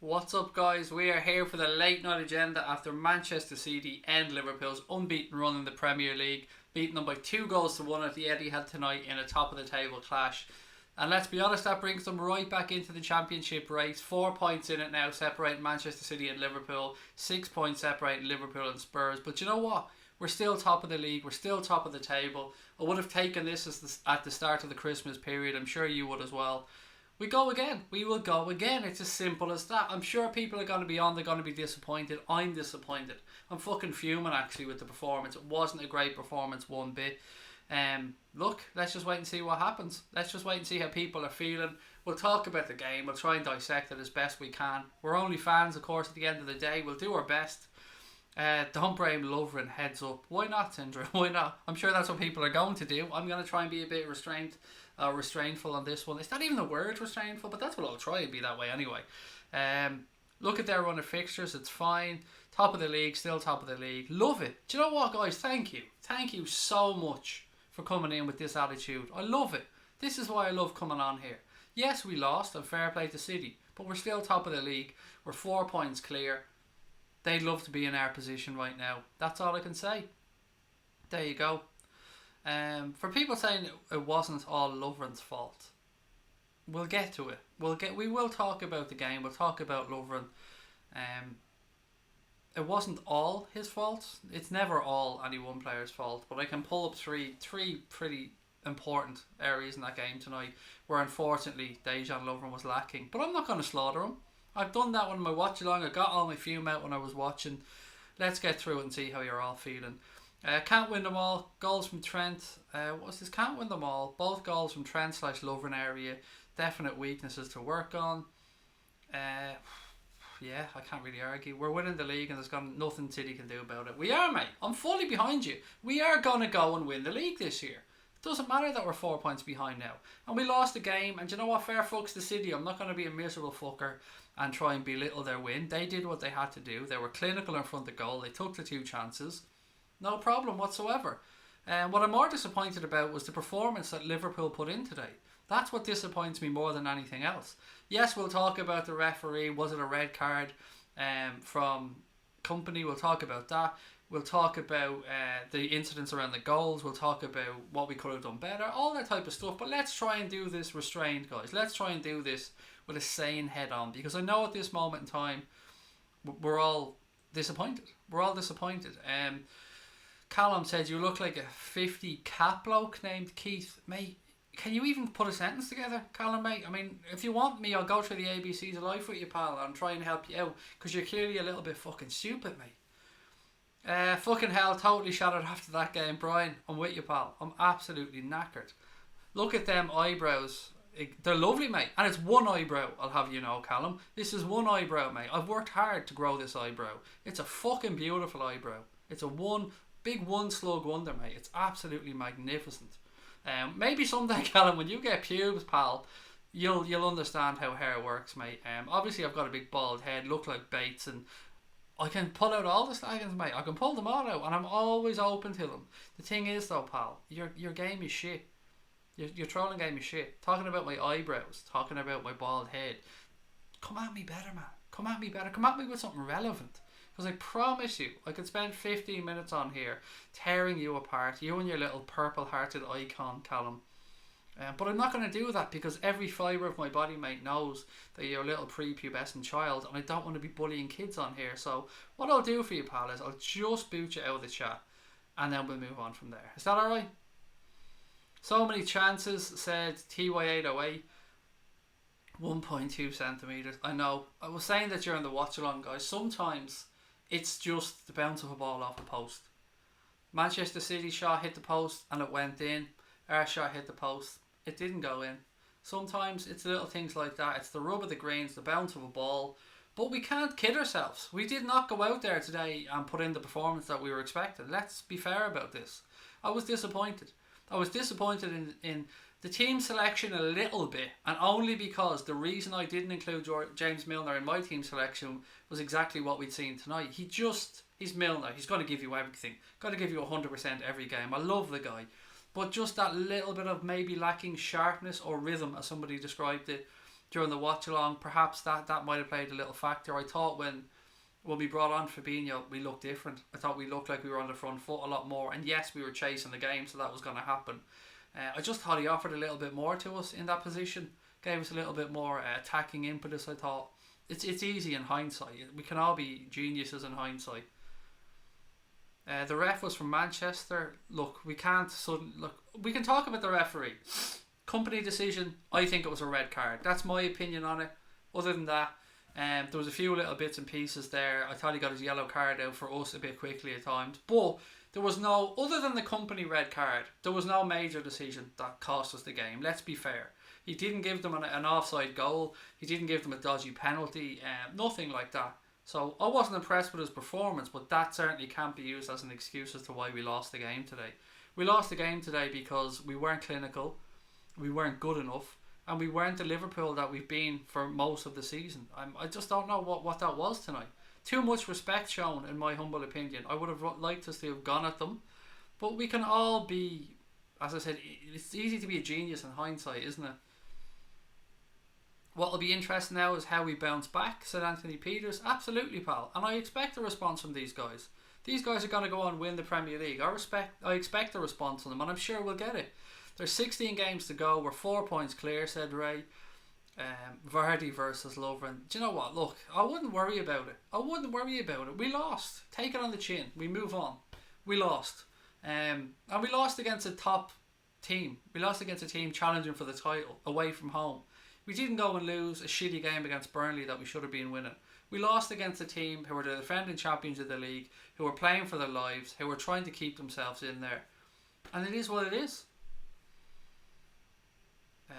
What's up, guys? We are here for the late night agenda after Manchester City end Liverpool's unbeaten run in the Premier League, beating them by 2 goals to 1 at the Etihad tonight in a top of the table clash. And let's be honest, that brings them right back into the championship race. 4 points in it now, separating Manchester City and Liverpool. 6 points separating Liverpool and Spurs. But you know what? We're still top of the league. We're still top of the table. I would have taken this at the start of the Christmas period. I'm sure you would as well. We go again. We will go again. It's as simple as that. I'm sure people are going to be on. They're going to be disappointed. I'm disappointed. I'm fucking fuming actually with the performance. It wasn't a great performance one bit. Look, let's just wait and see what happens. Let's just wait and see how people are feeling. We'll talk about the game. We'll try and dissect it as best we can. We're only fans, of course, at the end of the day. We'll do our best. Don't blame Lovren, heads up. Why not, Tindra? Why not? I'm sure that's what people are going to do. I'm going to try and be a bit restrainful on this one. It's not even the word restrainful, but that's what I'll try and be that way anyway. Look at their run of fixtures. It's fine. Top of the league, still top of the league. Love it. Do you know what, guys? Thank you. Thank you so much for coming in with this attitude. I love it. This is why I love coming on here. Yes, we lost, and fair play to City, but we're still top of the league. We're 4 points clear. They'd love to be in our position right now. That's all I can say. There you go. For people saying it wasn't all Lovren's fault, we'll get to it. We will talk about the game. We'll talk about Lovren. It wasn't all his fault. It's never all any one player's fault. But I can pull up three pretty important areas in that game tonight where unfortunately Dejan Lovren was lacking. But I'm not going to slaughter him. I've done that when my watch along. I got all my fume out when I was watching. Let's get through it and see how you're all feeling. Can't win them all. Goals from Trent. What's this? Can't win them all. Both goals from Trent / Lovren area. Definite weaknesses to work on. Yeah, I can't really argue. We're winning the league and there's nothing City can do about it. We are, mate. I'm fully behind you. We are going to go and win the league this year. It doesn't matter that we're 4 points behind now. And we lost the game. And you know what? Fair fucks to City. I'm not going to be a miserable fucker and try and belittle their win. They did what they had to do. They were clinical in front of goal. They took the 2 chances. No problem whatsoever. What I'm more disappointed about was the performance that Liverpool put in today. That's what disappoints me more than anything else. Yes, we'll talk about the referee. Was it a red card from Company? We'll talk about that. We'll talk about the incidents around the goals. We'll talk about what we could have done better. All that type of stuff. But let's try and do this restrained, guys. Let's try and do this with a sane head on. Because I know at this moment in time, we're all disappointed. We're all disappointed. Callum said, you look like a 50 cat bloke named Keith. Mate, can you even put a sentence together, Callum, mate? I mean, if you want me, I'll go through the ABCs of life with you, pal, and try and help you out. Because you're clearly a little bit fucking stupid, mate. Fucking hell, totally shattered after that game, Brian. I'm with you, pal. I'm absolutely knackered. Look at them eyebrows. They're lovely, mate. And it's one eyebrow, I'll have you know, Callum. This is one eyebrow, mate. I've worked hard to grow this eyebrow. It's a fucking beautiful eyebrow. It's a big one slug wonder, mate. It's absolutely magnificent. Maybe someday, Callum, when you get pubes, pal, you'll understand how hair works, mate. Obviously I've got a big bald head, look like Bates, and I can pull out all the staggins, mate. I can pull them all out, and I'm always open to them. The thing is, though, pal, your game is shit. Your trolling game is shit. Talking about my eyebrows, talking about my bald head. Come at me better, man. Come at me better. Come at me with something relevant. Because I promise you, I could spend 15 minutes on here tearing you apart, you and your little purple-hearted icon, Callum. But I'm not going to do that because every fibre of my body, mate, knows that you're a little prepubescent child and I don't want to be bullying kids on here. So what I'll do for you, pal, is I'll just boot you out of the chat and then we'll move on from there. Is that alright? So many chances, said TY808. 1.2 centimetres. I know. I was saying that during the watch along, guys. Sometimes it's just the bounce of a ball off the post. Manchester City shot hit the post and it went in. Our shot hit the post. It didn't go in. Sometimes it's little things like that. It's the rub of the greens, the bounce of a ball. But we can't kid ourselves. We did not go out there today and put in the performance that we were expecting. Let's be fair about this. I was disappointed. I was disappointed in the team selection a little bit, and only because the reason I didn't include James Milner in my team selection was exactly what we'd seen tonight. He's Milner. He's going to give you everything. Got to give you 100% every game. I love the guy. But just that little bit of maybe lacking sharpness or rhythm, as somebody described it, during the watch along. Perhaps that might have played a little factor. I thought when we brought on Fabinho, we looked different. I thought we looked like we were on the front foot a lot more. And yes, we were chasing the game, so that was going to happen. I just thought he offered a little bit more to us in that position. Gave us a little bit more attacking impetus, I thought. It's easy in hindsight. We can all be geniuses in hindsight. The ref was from Manchester. Look, we can talk about the referee. Company decision, I think it was a red card. That's my opinion on it. Other than that, there was a few little bits and pieces there. I thought he got his yellow card out for us a bit quickly at times. But there was no, other than the company red card, there was no major decision that cost us the game. Let's be fair. He didn't give them an offside goal. He didn't give them a dodgy penalty. Nothing like that. So I wasn't impressed with his performance, but that certainly can't be used as an excuse as to why we lost the game today. We lost the game today because we weren't clinical, we weren't good enough, and we weren't the Liverpool that we've been for most of the season. I just don't know what that was tonight. Too much respect shown, in my humble opinion. I would have liked us to have gone at them, but we can all be, as I said, it's easy to be a genius in hindsight, isn't it? What will be interesting now is how we bounce back, said Anthony Peters. Absolutely, pal. And I expect a response from these guys. These guys are going to go on and win the Premier League. I expect a response from them, and I'm sure we'll get it. There's 16 games to go. We're 4 points clear, said Ray. Vardy versus Lovren. Do you know what? Look, I wouldn't worry about it. We lost. Take it on the chin. We move on. We lost. And we lost against a top team. We lost against a team challenging for the title away from home. We didn't go and lose a shitty game against Burnley that we should have been winning. We lost against a team who were the defending champions of the league, who were playing for their lives, who were trying to keep themselves in there. And it is what it is.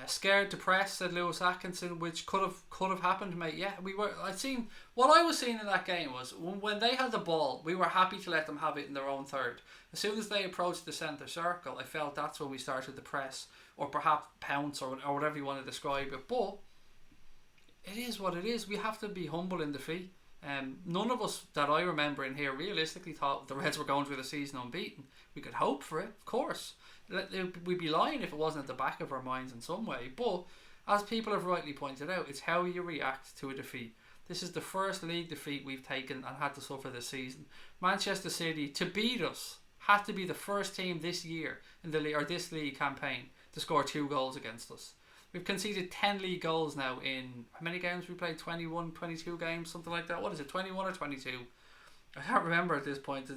Scared to press, said Lewis Atkinson, which could have happened, mate. Yeah, what I was seeing in that game was when they had the ball, we were happy to let them have it in their own third. As soon as they approached the centre circle, I felt that's when we started to press, or perhaps pounce, or whatever you want to describe it. But it is what it is. We have to be humble in defeat. None of us that I remember in here realistically thought the Reds were going through the season unbeaten. We could hope for it, of course. We'd be lying if it wasn't at the back of our minds in some way. But as people have rightly pointed out, it's how you react to a defeat. This is the first league defeat we've taken and had to suffer this season. Manchester City, to beat us, had to be the first team this year in the league, or this league campaign, to score 2 goals against us. We've conceded 10 league goals now in, how many games we played? 21, 22 games, something like that. What is it, 21 or 22? I can't remember at this point.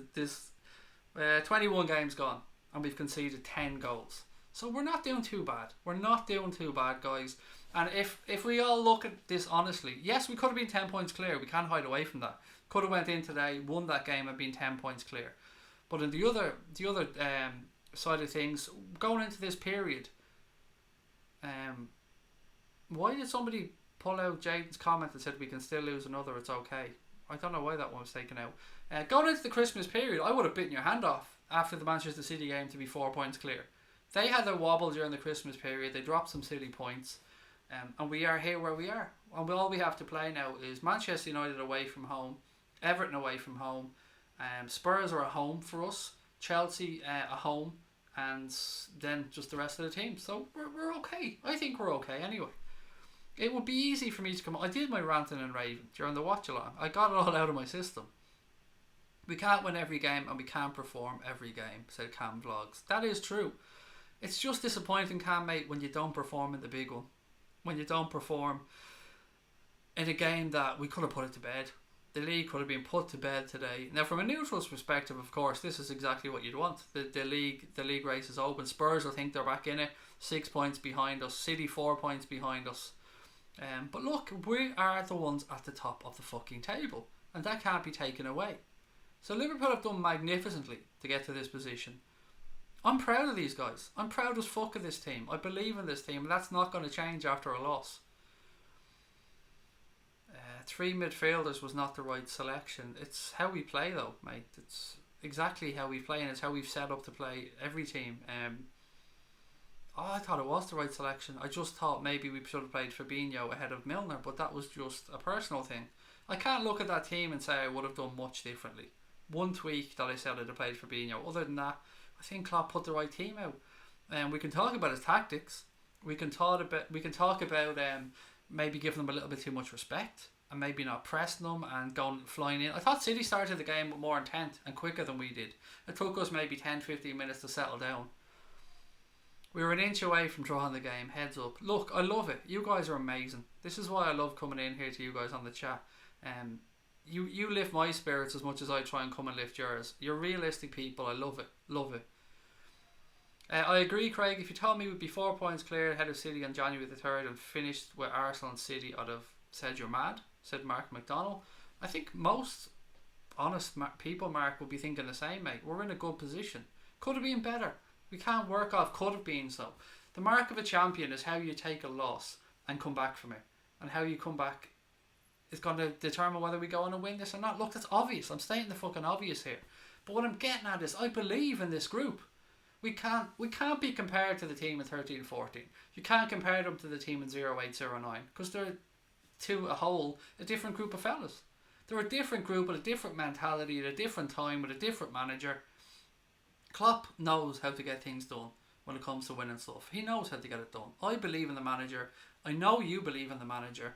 21 games gone, and we've conceded 10 goals. So we're not doing too bad. We're not doing too bad, guys. And if we all look at this honestly, yes, we could have been 10 points clear. We can't hide away from that. Could have went in today, won that game, and been 10 points clear. But in the other side of things, going into this period, why did somebody pull out Jaden's comment that said we can still lose another, it's okay? I don't know why that one was taken out. Going into the Christmas period, I would have bitten your hand off after the Manchester City game to be 4 points clear. They had their wobble during the Christmas period. They dropped some silly points, and we are here where we are. And all we have to play now is Manchester United away from home, Everton away from home, Spurs are at home for us, Chelsea at home, and then just the rest of the team. So we're okay. I think we're okay anyway. It would be easy for me to come. I did my ranting and raving during the watch along. I got it all out of my system. We can't win every game and we can't perform every game, said Cam Vlogs. That is true. It's just disappointing, Cam, mate, when you don't perform in the big one. When you don't perform in a game that we could have put it to bed. The league could have been put to bed today. Now, from a neutral's perspective, of course, this is exactly what you'd want. The league race is open. Spurs, I think they're back in it. 6 points behind us. City 4 points behind us. But look, we are the ones at the top of the fucking table, and that can't be taken away. So Liverpool have done magnificently to get to this position. I'm proud of these guys. I'm proud as fuck of this team. I believe in this team, and that's not going to change after a loss. 3 midfielders was not the right selection. It's how we play, though, mate. It's exactly how we play, and it's how we've set up to play every team. I thought it was the right selection. I just thought maybe we should have played Fabinho ahead of Milner, but that was just a personal thing. I can't look at that team and say I would have done much differently. One tweak that I said I'd have played Fabinho. Other than that, I think Klopp put the right team out. We can talk about his tactics. We can talk about maybe giving them a little bit too much respect and maybe not pressing them and going flying in. I thought City started the game with more intent and quicker than we did. It took us maybe 10-15 minutes to settle down. We were an inch away from drawing the game, heads up. Look, I love it. You guys are amazing. This is why I love coming in here to you guys on the chat. You lift my spirits as much as I try and come and lift yours. You're realistic people. I love it. Love it. I agree, Craig. If you told me we'd be 4 points clear ahead of City on January the 3rd and finished with Arsenal and City, I'd have said you're mad, said Mark McDonald. I think most honest people, Mark, will be thinking the same, mate. We're in a good position. Could have been better. We can't work off could have been so. The mark of a champion is how you take a loss and come back from it. And how you come back is going to determine whether we go on and win this or not. Look, that's obvious. I'm stating the fucking obvious here. But what I'm getting at is I believe in this group. We can't be compared to the team in 13-14. You can't compare them to the team in 08-09 because they're a different group of fellas. They're a different group with a different mentality at a different time with a different manager. Klopp knows how to get things done when it comes to winning stuff. He knows how to get it done. I believe in the manager. I know you believe in the manager.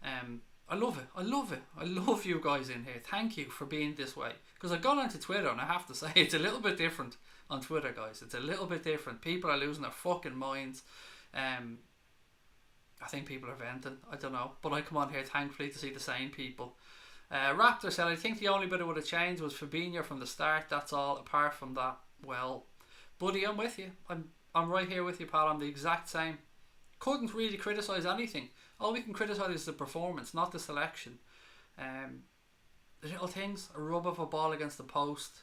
I love it. I love it. I love you guys in here. Thank you for being this way. Because I've gone onto Twitter and I have to say it's a little bit different on Twitter, guys. It's a little bit different. People are losing their fucking minds. I think people are venting. I don't know. But I come on here thankfully to see the sane people. Raptor said, I think the only bit that would have changed was Fabinho from the start. That's all. Apart from that, well, buddy, I'm with you. I'm right here with you, pal. I'm the exact same. Couldn't really criticise anything. All we can criticise is the performance, not the selection. The little things, a rub of a ball against the post.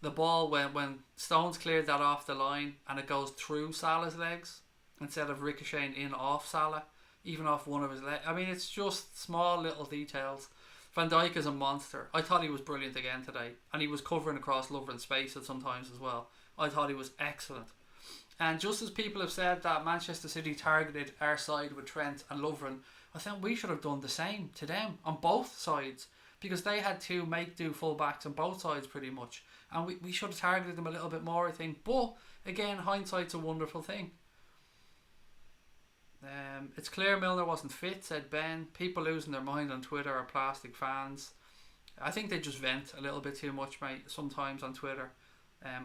The ball when Stones cleared that off the line and it goes through Salah's legs instead of ricocheting in off Salah, even off one of his legs. I mean, it's just small little details. Van Dijk is a monster. I thought he was brilliant again today, and he was covering across Lovren's space at sometimes as well. I thought he was excellent. And just as people have said that Manchester City targeted our side with Trent and Lovren, I think we should have done the same to them on both sides, because they had two make-do full-backs on both sides pretty much, and we should have targeted them a little bit more, I think. But again, hindsight's a wonderful thing. It's clear Milner wasn't fit, said Ben. People losing their mind on Twitter are plastic fans. I think they just vent a little bit too much, mate, sometimes on Twitter.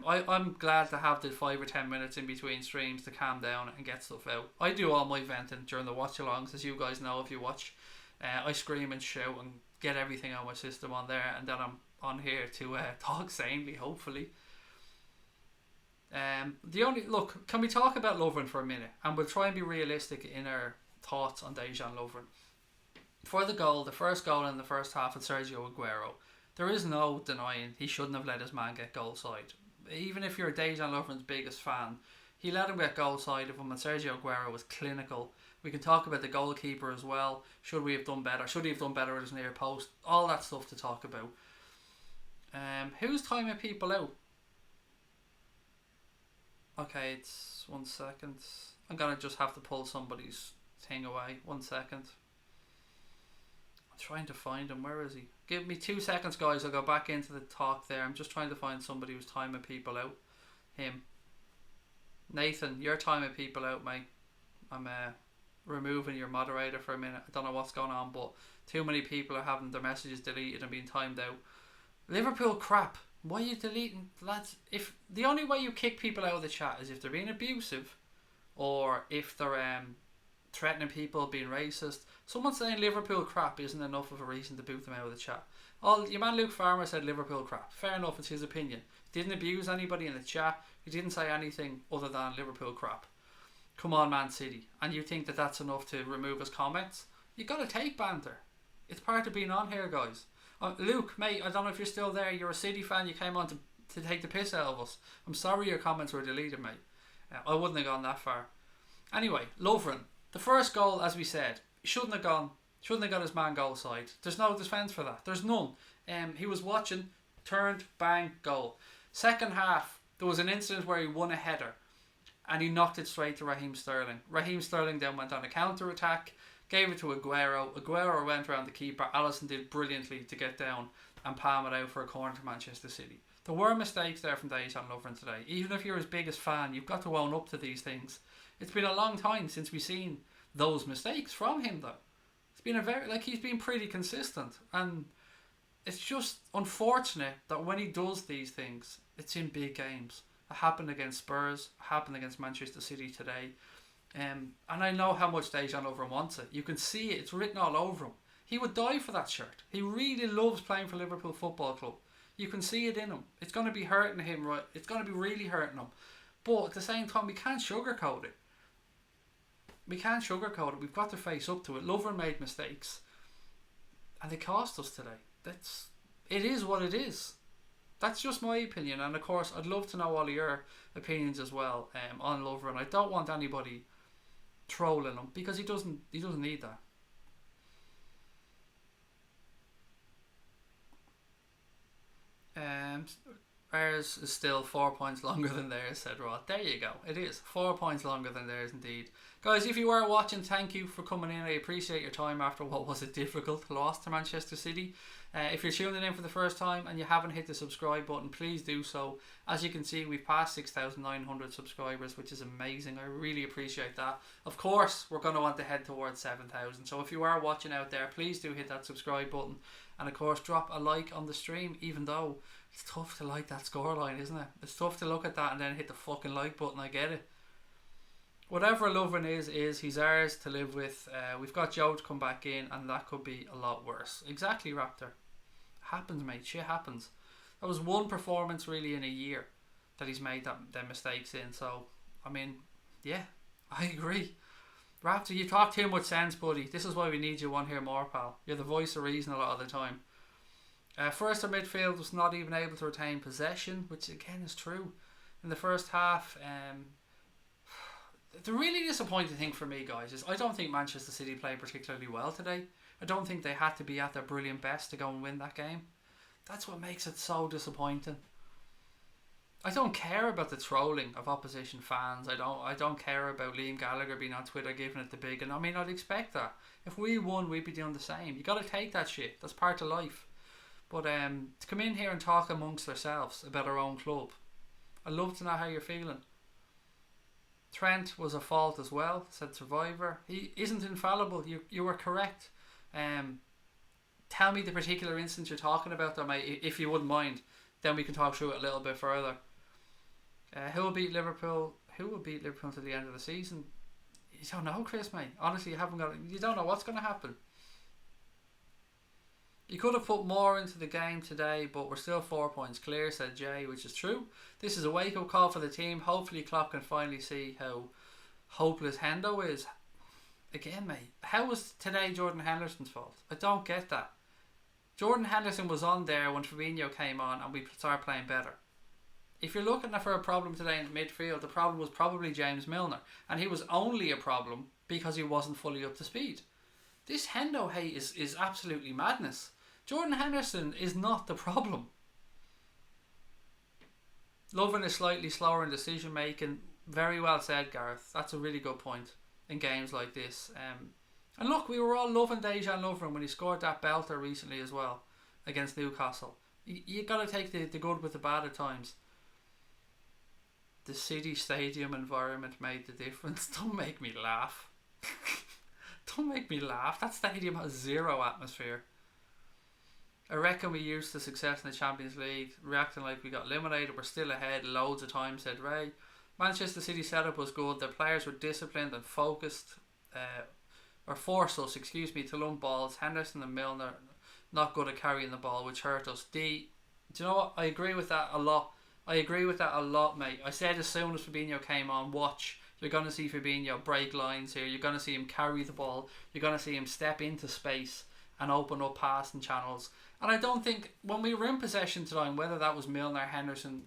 I'm glad to have the 5 or 10 minutes in between streams to calm down and get stuff out. I do all my venting during the watch-alongs, as you guys know if you watch. I scream and shout and get everything out of my system on there, and then I'm on here to talk sanely, hopefully. Look, can we talk about Lovren for a minute? And we'll try and be realistic in our thoughts on Dejan Lovren. For the first goal in the first half with Sergio Aguero, there is no denying he shouldn't have let his man get goal side. Even if you're Dejan Lovren's biggest fan, he let him get goal side of him, and Sergio Aguero was clinical. We can talk about the goalkeeper as well. Should we have done better? Should he have done better with his near post? All that stuff to talk about. Who's timing people out? Okay, it's 1 second. I'm going to just have to pull somebody's thing away. 1 second. I'm trying to find him. Where is he? Give me 2 seconds, guys. I'll go back into the talk there. I'm just trying to find somebody who's timing people out. Him. Nathan, you're timing people out, mate. I'm removing your moderator for a minute. I don't know what's going on, but too many people are having their messages deleted and being timed out. Liverpool crap. Why are you deleting, lads? If the only way you kick people out of the chat is if they're being abusive, or if they're threatening people, being racist. Someone saying Liverpool crap isn't enough of a reason to boot them out of the chat. Your man Luke Farmer said Liverpool crap. Fair enough, it's his opinion. Didn't abuse anybody in the chat. He didn't say anything other than Liverpool crap. Come on, Man City. And you think that that's enough to remove his comments? You got to take banter. It's part of being on here, guys. Luke, mate, I don't know if you're still there. You're a City fan. You came on to take the piss out of us. I'm sorry your comments were deleted, mate. I wouldn't have gone that far. Anyway, Lovren. The first goal, as we said, shouldn't have got his man goal side. There's no defence for that. There's none. He was watching, turned, bang, goal. Second half, there was an incident where he won a header and he knocked it straight to Raheem Sterling. Raheem Sterling then went on a counter-attack, gave it to Aguero. Aguero went around the keeper. Alisson did brilliantly to get down and palm it out for a corner to Manchester City. There were mistakes there from Dejan Lovren today. Even if you're his biggest fan, you've got to own up to these things. It's been a long time since we've seen those mistakes from him though. It's been he's been pretty consistent, and it's just unfortunate that when he does these things, it's in big games. It happened against Spurs, happened against Manchester City today. And I know how much Dejan Lovren wants it. You can see it, it's written all over him. He would die for that shirt. He really loves playing for Liverpool Football Club. You can see it in him. It's going to be hurting him, right? It's going to be really hurting him. But at the same time, we can't sugarcoat it. We can't sugarcoat it. We've got to face up to it. Lovren made mistakes, and they cost us today. It is what it is. That's just my opinion, and of course, I'd love to know all of your opinions as well on Lovren. I don't want anybody trolling him because he doesn't need that. Ours is still 4 points longer than theirs, said Rod. There you go. It is 4 points longer than theirs indeed. Guys, if you are watching, thank you for coming in. I appreciate your time after what was a difficult loss to Manchester City. If you're tuning in for the first time and you haven't hit the subscribe button, please do so. As you can see, we've passed 6,900 subscribers, which is amazing. I really appreciate that. Of course, we're going to want to head towards 7,000. So if you are watching out there, please do hit that subscribe button. And of course, drop a like on the stream, even though it's tough to like that scoreline, isn't it? It's tough to look at that and then hit the fucking like button. I get it. Whatever Lovren is he's ours to live with. We've got Joe to come back in, and that could be a lot worse. Exactly, Raptor. Happens, mate. Shit happens. That was one performance really in a year that he's made them mistakes in. So, I mean, yeah, I agree. Raptor, you talk too much sense, buddy. This is why we need you on here more, pal. You're the voice of reason a lot of the time. First, our midfield was not even able to retain possession, which again is true. In the first half, the really disappointing thing for me, guys, is I don't think Manchester City played particularly well today. I don't think they had to be at their brilliant best to go and win that game. That's what makes it so disappointing. I don't care about the trolling of opposition fans. I don't care about Liam Gallagher being on Twitter giving it the big. And I mean, I'd expect that. If we won, we'd be doing the same. You got to take that shit. That's part of life. But to come in here and talk amongst ourselves about our own club, I'd love to know how you're feeling. Trent was a fault as well, said Survivor. He isn't infallible. You were correct. Tell me the particular instance you're talking about, though, mate, if you wouldn't mind. Then we can talk through it a little bit further. Who will beat Liverpool? Who will beat Liverpool to the end of the season? You don't know, Chris, mate. Honestly, you don't know what's going to happen. You could have put more into the game today, but we're still 4 points clear, said Jay, which is true. This is a wake-up call for the team. Hopefully Klopp can finally see how hopeless Hendo is. Again, mate, how was today Jordan Henderson's fault? I don't get that. Jordan Henderson was on there when Fabinho came on and we started playing better. If you're looking for a problem today in midfield, the problem was probably James Milner, and he was only a problem because he wasn't fully up to speed. This Hendo hate is absolutely madness. Jordan Henderson is not the problem. Lovren is slightly slower in decision making. Very well said, Gareth. That's a really good point in games like this. And look, we were all loving Dejan Lovren when he scored that belter recently as well against Newcastle. You got to take the good with the bad at times. The City Stadium environment made the difference. Don't make me laugh. Don't make me laugh. That stadium has zero atmosphere. I reckon we used the success in the Champions League, reacting like we got eliminated. We're still ahead loads of times, said Ray. Manchester City setup was good. Their players were disciplined and focused, forced us, to lump balls. Henderson and Milner not good at carrying the ball, which hurt us. Do you know what? I agree with that a lot. Mate. I said as soon as Fabinho came on, watch. You're going to see Fabinho break lines here. You're going to see him carry the ball. You're going to see him step into space and open up passing channels. And I don't think, when we were in possession today, whether that was Milner, Henderson,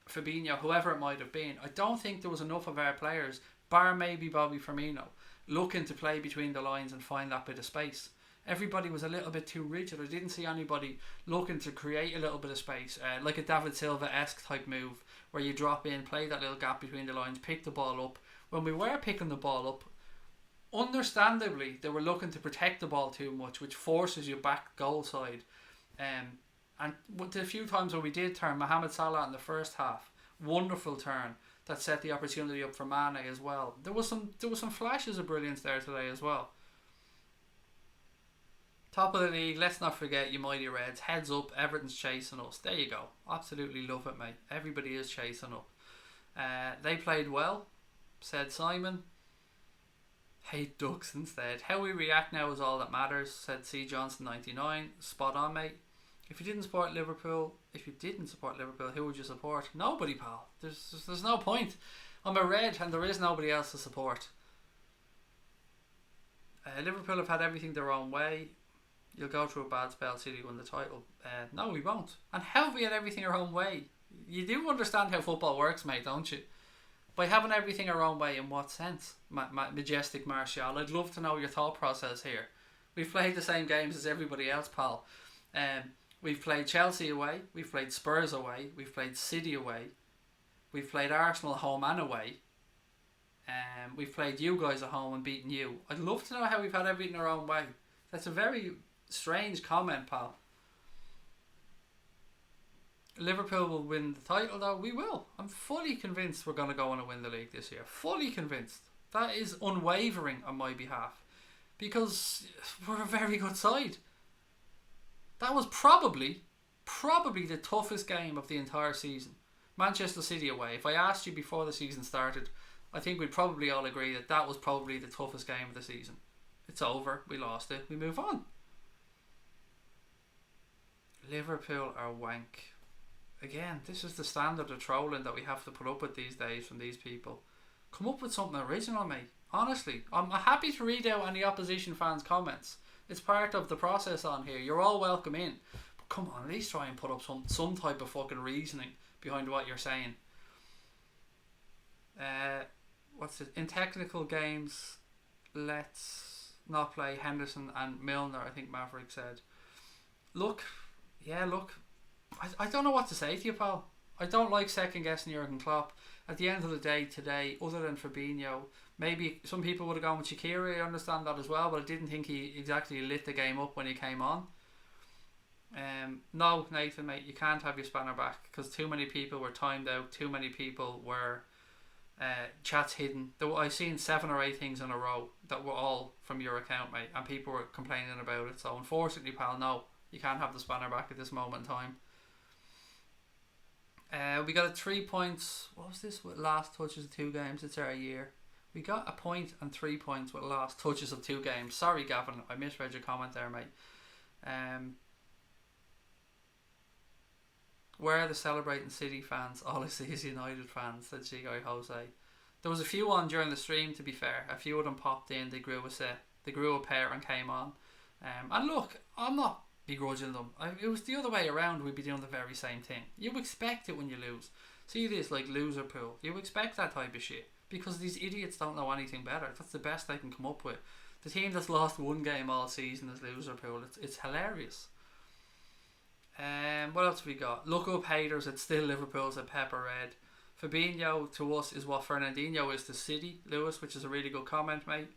Fabinho, whoever it might have been, I don't think there was enough of our players, bar maybe Bobby Firmino, looking to play between the lines and find that bit of space. Everybody was a little bit too rigid. I didn't see anybody looking to create a little bit of space, like a David Silva-esque type move, where you drop in, play that little gap between the lines, pick the ball up. When we were picking the ball up, understandably, they were looking to protect the ball too much, which forces you back goal side. And the few times where we did turn, Mohamed Salah in the first half, wonderful turn. that set the opportunity up for Mane as well. There was some flashes of brilliance there today as well. Top of the league, let's not forget you mighty Reds. Heads up, Everton's chasing us. There you go. Absolutely love it, mate. Everybody is chasing up. They played well, said Simon. Hate Ducks instead. How we react now is all that matters, said C. Johnson 99. Spot on, mate. If you didn't support Liverpool, who would you support? Nobody, pal. There's no point. I'm a Red and there is nobody else to support. Liverpool have had everything their own way. You'll go through a bad spell, City win the title. No, we won't. And how have we had everything our own way? You do understand how football works, mate, don't you? By having everything our own way, in what sense? Majestic Martial, I'd love to know your thought process here. We've played the same games as everybody else, pal. We've played Chelsea away, we've played Spurs away, we've played City away, we've played Arsenal home and away. We've played you guys at home and beaten you. I'd love to know how we've had everything our own way. That's a very strange comment, pal. Liverpool will win the title though. We will. I'm fully convinced we're going to go on and win the league this year. Fully convinced. That is unwavering on my behalf. Because we're a very good side. That was probably the toughest game of the entire season. Manchester City away. If I asked you before the season started, I think we'd probably all agree that was probably the toughest game of the season. It's over. We lost it. We move on. Liverpool are wank. Again, this is the standard of trolling that we have to put up with these days from these people. Come up with something original, mate. Honestly, I'm happy to read out any opposition fans' comments. It's part of the process on here. You're all welcome in. But come on, at least try and put up some type of fucking reasoning behind what you're saying. What's it? In technical games, let's not play Henderson and Milner, I think Maverick said. Look, I don't know what to say to you, pal. I don't like second guessing Jurgen Klopp. At the end of the day today, other than Fabinho, maybe some people would have gone with Shaqiri, I understand that as well, but I didn't think he exactly lit the game up when he came on. No, Nathan, mate, you can't have your spanner back because too many people were timed out, too many people were chats hidden. I've seen 7 or 8 things in a row that were all from your account, mate, and people were complaining about it. So unfortunately, pal, no, you can't have the spanner back at this moment in time. We got a 3 points. What was this with last touches of 2 games? It's our year. We got a point and 3 points with last touches of 2 games. Sorry, Gavin, I misread your comment there, mate. Where are the celebrating City fans? All I see is United fans, said Chico Jose. There was a few on during the stream, to be fair. A few of them popped in, they grew a pair and came on. And look, I'm not begrudging them. It was the other way around. We'd be doing the very same thing. You expect it when you lose. See this like loser pool. You expect that type of shit because these idiots don't know anything better. That's the best they can come up with. The team that's lost 1 game all season is loser pool. It's hilarious. What else we got? Look up haters. It's still Liverpool's at Pepper Red. Fabinho to us is what Fernandinho is to City, Lewis, which is a really good comment, mate.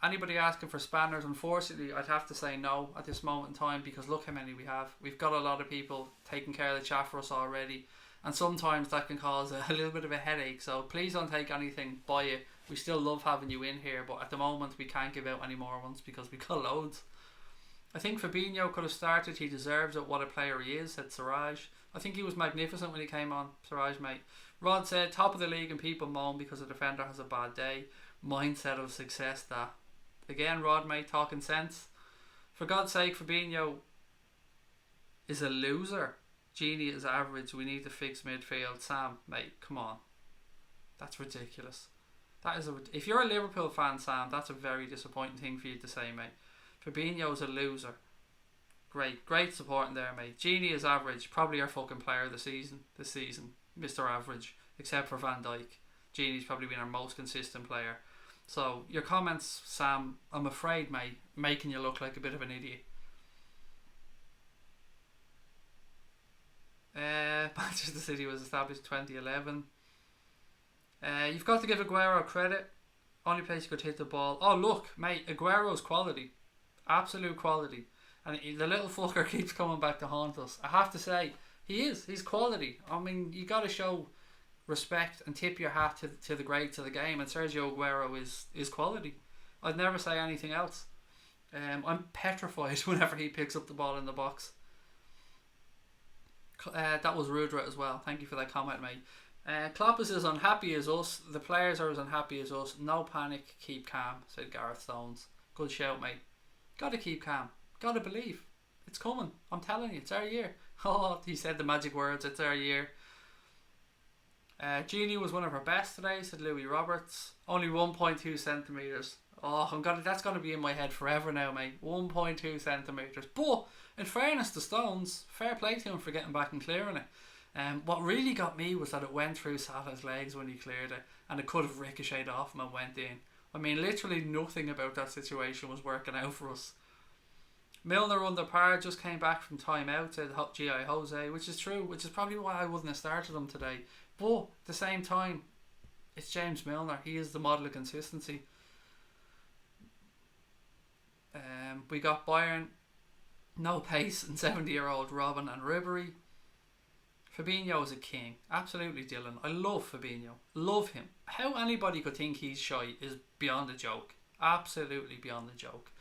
Anybody asking for spanners? Unfortunately, I'd have to say no at this moment in time because look how many we have. We've got a lot of people taking care of the chat for us already, and sometimes that can cause a little bit of a headache. So please don't take anything by it. We still love having you in here, but at the moment we can't give out any more ones because we've got loads. I think Fabinho could have started. He deserves it. What a player he is, said Siraj. I think he was magnificent when he came on, Siraj, mate. Rod said top of the league and people moan because a defender has a bad day. Mindset of success, that. Again, Rod, mate, talking sense. For God's sake, Fabinho is a loser. Genie is average. We need to fix midfield. Sam, mate, come on. That's ridiculous. If you're a Liverpool fan, Sam, that's a very disappointing thing for you to say, mate. Fabinho's a loser. Great supporting there, mate. Genie is average. Probably our fucking player of the season this season. Mr. Average. Except for Van Dijk. Genie's probably been our most consistent player. So your comments, Sam, I'm afraid, mate, making you look like a bit of an idiot. Manchester City was established in 2011. You've got to give Aguero credit. Only place he could hit the ball. Oh look, mate, Aguero's quality. Absolute quality. And the little fucker keeps coming back to haunt us. I have to say, he's quality. I mean, you got to show respect and tip your hat to the greats of the game, and Sergio Aguero is quality. I'd never say anything else. I'm petrified whenever he picks up the ball in the box. That was Rudra as well. Thank you for that comment, mate. Klopp is as unhappy as us. The players are as unhappy as us. No panic, keep calm, said Gareth Stones. Good shout, mate. Gotta keep calm. Gotta believe. It's coming. I'm telling you, it's our year. Oh, he said the magic words. It's our year. Jeannie was one of her best today, said Louis Roberts. Only 1.2 centimetres. Oh, that's going to be in my head forever now, mate. 1.2 centimetres. But, in fairness to Stones, fair play to him for getting back and clearing it. What really got me was that it went through Salah's legs when he cleared it, and it could have ricocheted off him and went in. I mean, literally nothing about that situation was working out for us. Milner under par, just came back from time out, said G.I. Jose, which is true, which is probably why I wouldn't have started him today. But at the same time, it's James Milner. He is the model of consistency. We got Bayern, no pace, and 70-year-old Robin and Ribery. Fabinho is a king. Absolutely, Dylan. I love Fabinho. Love him. How anybody could think he's shy is beyond a joke. Absolutely beyond a joke.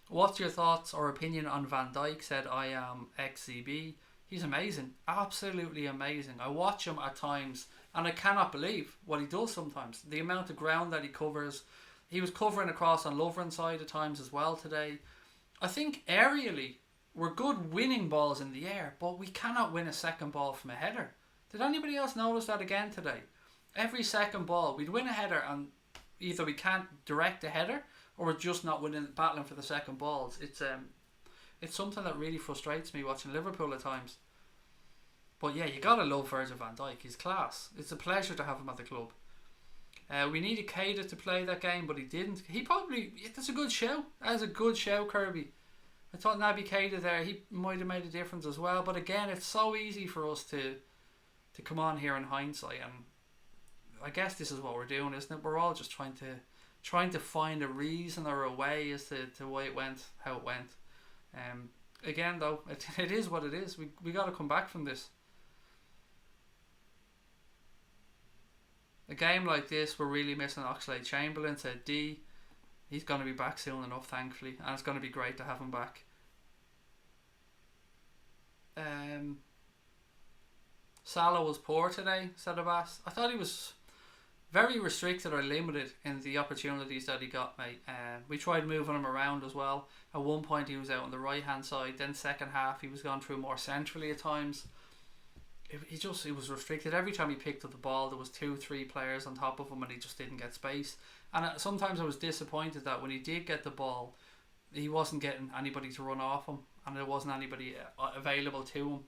What's your thoughts or opinion on Van Dijk? Said I am XCB. He's amazing. Absolutely amazing. I watch him at times and I cannot believe what he does sometimes. The amount of ground that he covers. He was covering across on Lovren's side at times as well today. I think aerially we're good winning balls in the air, but we cannot win a second ball from a header. Did anybody else notice that again today? Every second ball we'd win a header and either we can't direct a header or we're just not battling for the second balls. It's something that really frustrates me watching Liverpool at times. But yeah, you gotta love Virgil van Dijk. He's class. It's a pleasure to have him at the club. We needed Keita to play that game, but he didn't. That's a good show. That's a good show, Kirby. I thought Naby Keita there, he might have made a difference as well. But again, it's so easy for us to come on here in hindsight, and I guess this is what we're doing, isn't it? We're all just trying to find a reason or a way as to why it went how it went. Again though, it is what it is. We got to come back from this. A game like this, we're really missing Oxlade-Chamberlain, said D. He's going to be back soon enough, thankfully, and it's going to be great to have him back. Salah was poor today, said Abbas. I thought he was very restricted or limited in the opportunities that he got, mate. We tried moving him around as well. At one point he was out on the right hand side, then second half he was gone through more centrally at times. He was restricted. Every time he picked up the ball there was 2-3 players on top of him and he just didn't get space. And sometimes I was disappointed that when he did get the ball he wasn't getting anybody to run off him and there wasn't anybody available to him.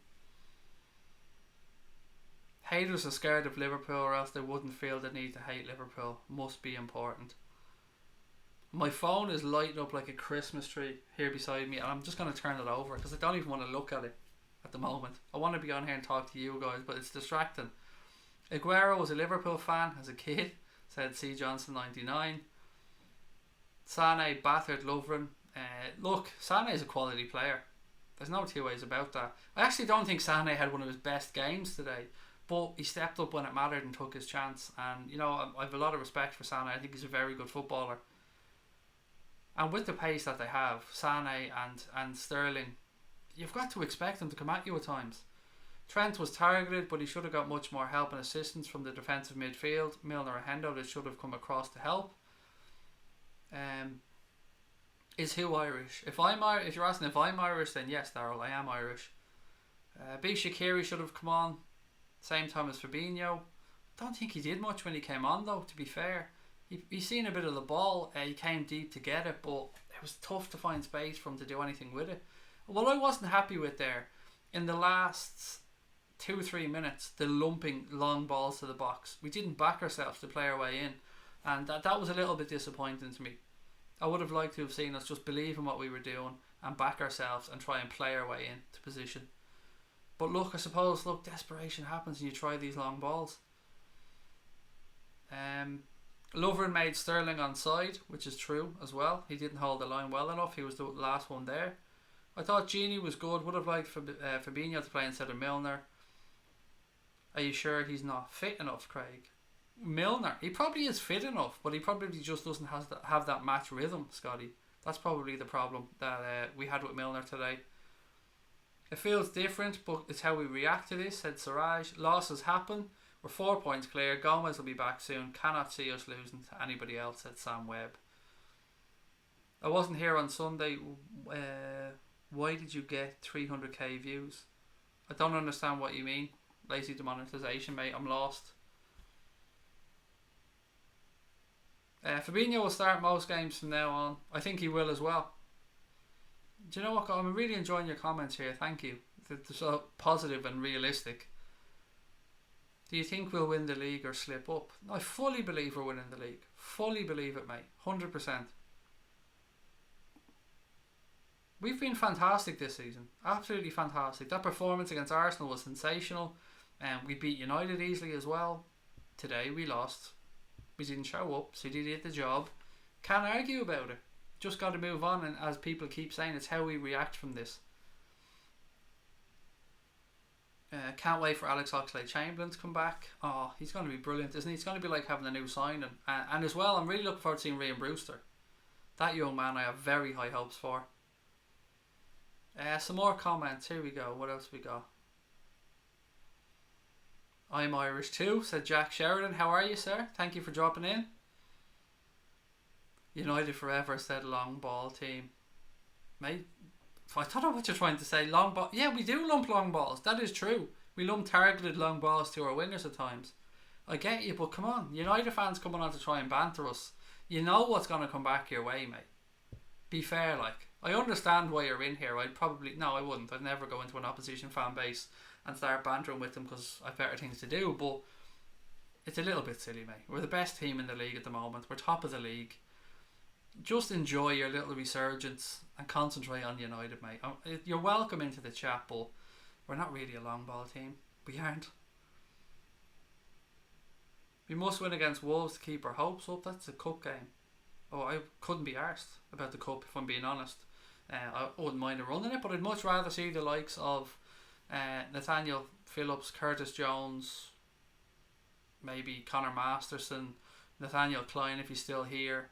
Haters are scared of Liverpool or else they wouldn't feel the need to hate Liverpool. Must be important. My phone is lighting up like a Christmas tree here beside me and I'm just going to turn it over because I don't even want to look at it at the moment. I want to be on here and talk to you guys, but it's distracting. Aguero was a Liverpool fan as a kid, said C. Johnson 99. Sané battered Lovren. Look, Sané is a quality player. There's no two ways about that. I actually don't think Sané had one of his best games today, but he stepped up when it mattered and took his chance. And you know, I have a lot of respect for Sané. I think he's a very good footballer. And with the pace that they have, Sané and Sterling, you've got to expect them to come at you at times. Trent was targeted, but he should have got much more help and assistance from the defensive midfield. Milner and Hendo, that should have come across to help. Is who Irish? If you're asking if I'm Irish, then yes, Darryl, I am Irish. Big Shaqiri should have come on same time as Fabinho. Don't think he did much when he came on though, to be fair. He's seen a bit of the ball. He came deep to get it, but it was tough to find space for him to do anything with it. What I wasn't happy with there, in the last 2-3 minutes, the lumping long balls to the box. We didn't back ourselves to play our way in, and that was a little bit disappointing to me. I would have liked to have seen us just believe in what we were doing and back ourselves and try and play our way into position. But I suppose desperation happens and you try these long balls. Lovren made Sterling onside, which is true as well. He didn't hold the line well enough. He was the last one there. I thought Gini was good. Would have liked Fabinho to play instead of Milner. Are you sure he's not fit enough, Craig? Milner, he probably is fit enough, but he probably just doesn't have that match rhythm, Scotty. That's probably the problem that we had with Milner today. It feels different, but it's how we react to this, said Siraj. Losses happen. We're 4 points clear. Gomez will be back soon. Cannot see us losing to anybody else, said Sam Webb. I wasn't here on Sunday. Why did you get 300k views? I don't understand what you mean. Lazy demonetization, mate. I'm lost. Fabinho will start most games from now on. I think he will as well. Do you know what? I'm really enjoying your comments here. Thank you. They're so positive and realistic. Do you think we'll win the league or slip up? I fully believe we're winning the league. Fully believe it, mate. 100%. We've been fantastic this season. Absolutely fantastic. That performance against Arsenal was sensational. We beat United easily as well. Today we lost. We didn't show up. City did the job. Can't argue about it. Just got to move on, and as people keep saying, it's how we react from this. Can't wait for Alex Oxlade-Chamberlain to come back. Oh, he's going to be brilliant, isn't he? It's going to be like having a new signing. And as well, I'm really looking forward to seeing Ryan Brewster. That young man I have very high hopes for. Some more comments. Here we go. What else we got? I'm Irish too, said Jack Sheridan. How are you, sir? Thank you for dropping in. United forever, said long ball team. Mate, I don't know what you're trying to say. Long ball. Yeah, we do lump long balls. That is true. We lump targeted long balls to our wingers at times. I get you, but come on. United fans coming on to try and banter us. You know what's going to come back your way, mate. Be fair, like. I understand why you're in here. I wouldn't. I'd never go into an opposition fan base and start bantering with them because I've better things to do. But it's a little bit silly, mate. We're the best team in the league at the moment. We're top of the league. Just enjoy your little resurgence and concentrate on United, mate. You're welcome into the chat, but we're not really a long ball team. We aren't. We must win against Wolves to keep our hopes up. That's a cup game. Oh, I couldn't be arsed about the cup if I'm being honest. I wouldn't mind running it, but I'd much rather see the likes of Nathaniel Phillips, Curtis Jones, maybe Connor Masterson, Nathaniel Klein if he's still here.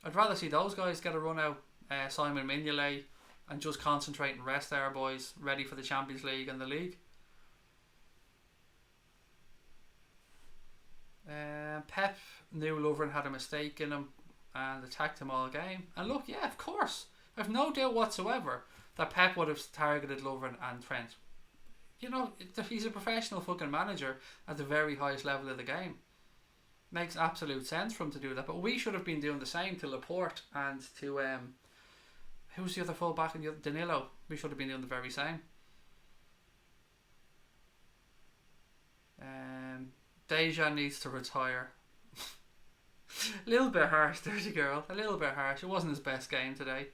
I'd rather see those guys get a run out, Simon Mignolet, and just concentrate and rest our boys ready for the Champions League and the league. Pep knew Lovren had a mistake in him and attacked him all game. And look, yeah, of course, I've no doubt whatsoever that Pep would have targeted Lovren and Trent. You know, he's a professional fucking manager at the very highest level of the game. Makes absolute sense for him to do that, but we should have been doing the same to Laporte and to who's the other full back in Danilo. We should have been doing the very same. Dejan needs to retire. A little bit harsh, dirty girl. A little bit harsh. It wasn't his best game today.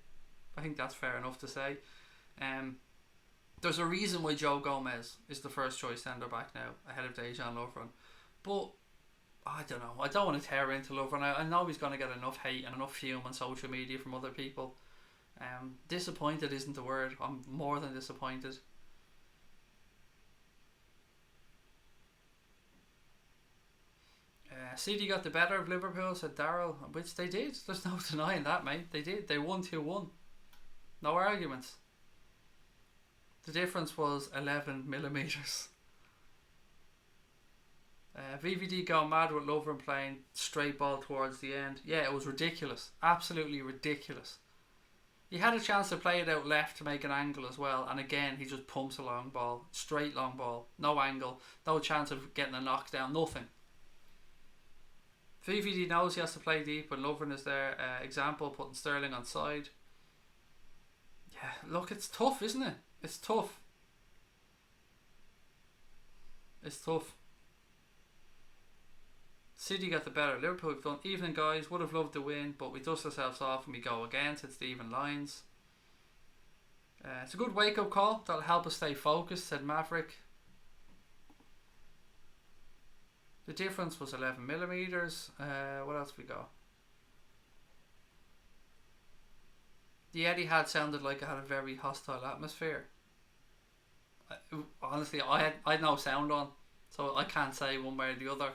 I think that's fair enough to say. There's a reason why Joe Gomez is the first choice centre back now ahead of Dejan Lovren, but I don't know. I don't want to tear into Lovren. I know he's going to get enough hate and enough fume on social media from other people. Disappointed isn't the word. I'm more than disappointed. City got the better of Liverpool, said Darryl, which they did. There's no denying that, mate. They did. They won 2-1. No arguments. The difference was 11 millimetres. VVD going mad with Lovren playing straight ball towards the end. Yeah, it was ridiculous. Absolutely ridiculous. He had a chance to play it out left to make an angle as well, and again he just pumps a long ball. Straight long ball. No angle. No chance of getting a knockdown. Nothing. VVD knows he has to play deep when Lovren is there. Example, putting Sterling on side. Yeah, look, it's tough, isn't it? It's tough. It's tough. City got the better. Liverpool have done evening, guys. Would have loved to win, but we dust ourselves off and we go again. It's the even lines. It's a good wake-up call. That'll help us stay focused, said Maverick. The difference was 11 millimetres. What else we got? The Etihad sounded like it had a very hostile atmosphere. Honestly, I had no sound on. So I can't say one way or the other.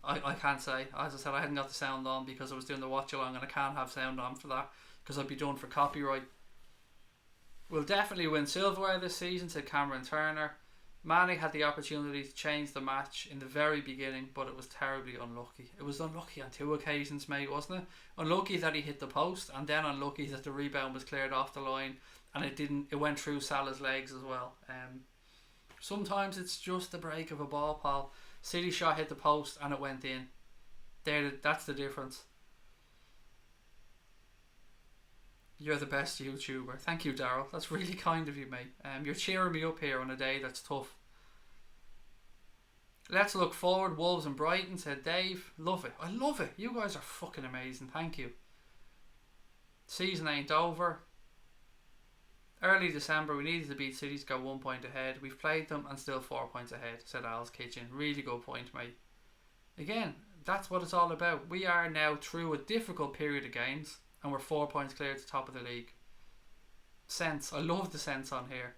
I can't say. As I said, I hadn't got the sound on because I was doing the watch along, and I can't have sound on for that because I'd be done for copyright. We'll definitely win silverware this season, said Cameron Turner. Manny had the opportunity to change the match in the very beginning, but it was terribly unlucky. It was unlucky on 2 occasions, mate, wasn't it? Unlucky that he hit the post, and then unlucky that the rebound was cleared off the line, and it went through Salah's legs as well. Sometimes it's just the break of a ball, Paul. City shot hit the post and it went in. That's the difference. You're the best YouTuber. Thank you, Daryl. That's really kind of you, mate. You're cheering me up here on a day that's tough. Let's look forward. Wolves and Brighton, said Dave. Love it. I love it. You guys are fucking amazing. Thank you. Season ain't over. Early December, we needed to beat City to go 1 point ahead. We've played them and still 4 points ahead, said Al's Kitchen. Really good point, mate. Again, that's what it's all about. We are now through a difficult period of games, and we're 4 points clear at the top of the league. Sense. I love the sense on here.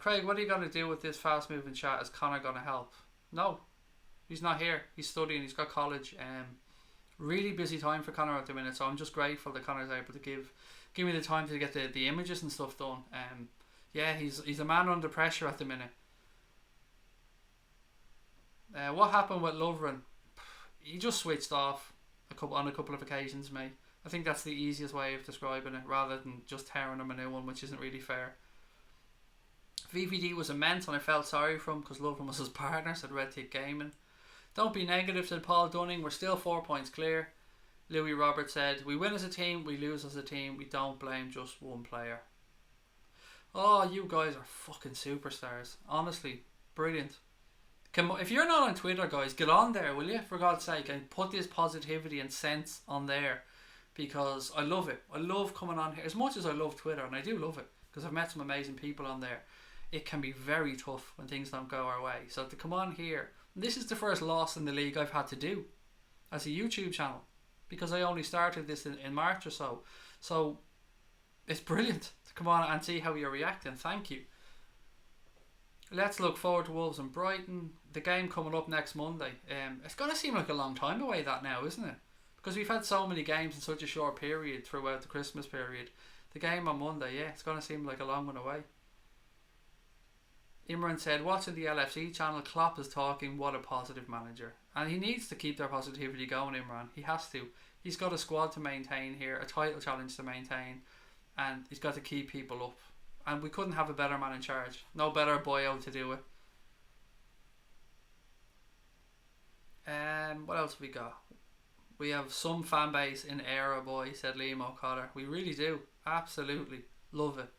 Craig, what are you going to do with this fast moving chat? Is Connor going to help? No, he's not here. He's studying. He's got college. Really busy time for Connor at the minute, so I'm just grateful that Connor's able to give me the time to get the images and stuff done. Yeah, he's a man under pressure at the minute. What happened with Lovren? He just switched off on a couple of occasions, mate. I think that's the easiest way of describing it, rather than just tearing him a new one, which isn't really fair. VVD was immense and I felt sorry for him because Lovren was his partner, said Red Tick Gaming. Don't be negative, said Paul Dunning. We're still 4 points clear. Louis Roberts said, we win as a team, we lose as a team. We don't blame just one player. Oh, you guys are fucking superstars. Honestly, brilliant. If you're not on Twitter, guys, get on there, will you? For God's sake, and put this positivity and sense on there, because I love it. I love coming on here as much as I love Twitter, and I do love it because I've met some amazing people on there. It can be very tough when things don't go our way. So to come on here, this is the first loss in the league I've had to do as a YouTube channel, because I only started this in March or so. So it's brilliant to come on and see how you're reacting. Thank you. Let's look forward to Wolves and Brighton. The game coming up next Monday. It's going to seem like a long time away that now, isn't it? Because we've had so many games in such a short period throughout the Christmas period. The game on Monday, yeah, it's going to seem like a long one away. Imran said, watching the LFC channel, Klopp is talking, what a positive manager. And he needs to keep their positivity going, Imran. He has to. He's got a squad to maintain here, a title challenge to maintain, and he's got to keep people up. And we couldn't have a better man in charge. No better boyo to do it. What else have we got? We have some fan base in Era, boy, said Liam O'Connor. We really do. Absolutely. Love it.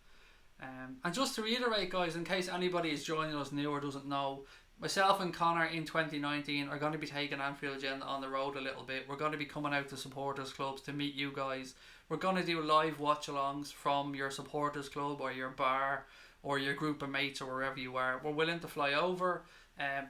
And just to reiterate, guys, in case anybody is joining us new or doesn't know, myself and Connor in 2019 are going to be taking Anfield Agenda on the road a little bit. We're going to be coming out to supporters clubs to meet you guys. We're going to do live watch-alongs from your supporters club or your bar or your group of mates or wherever you are. We're willing to fly over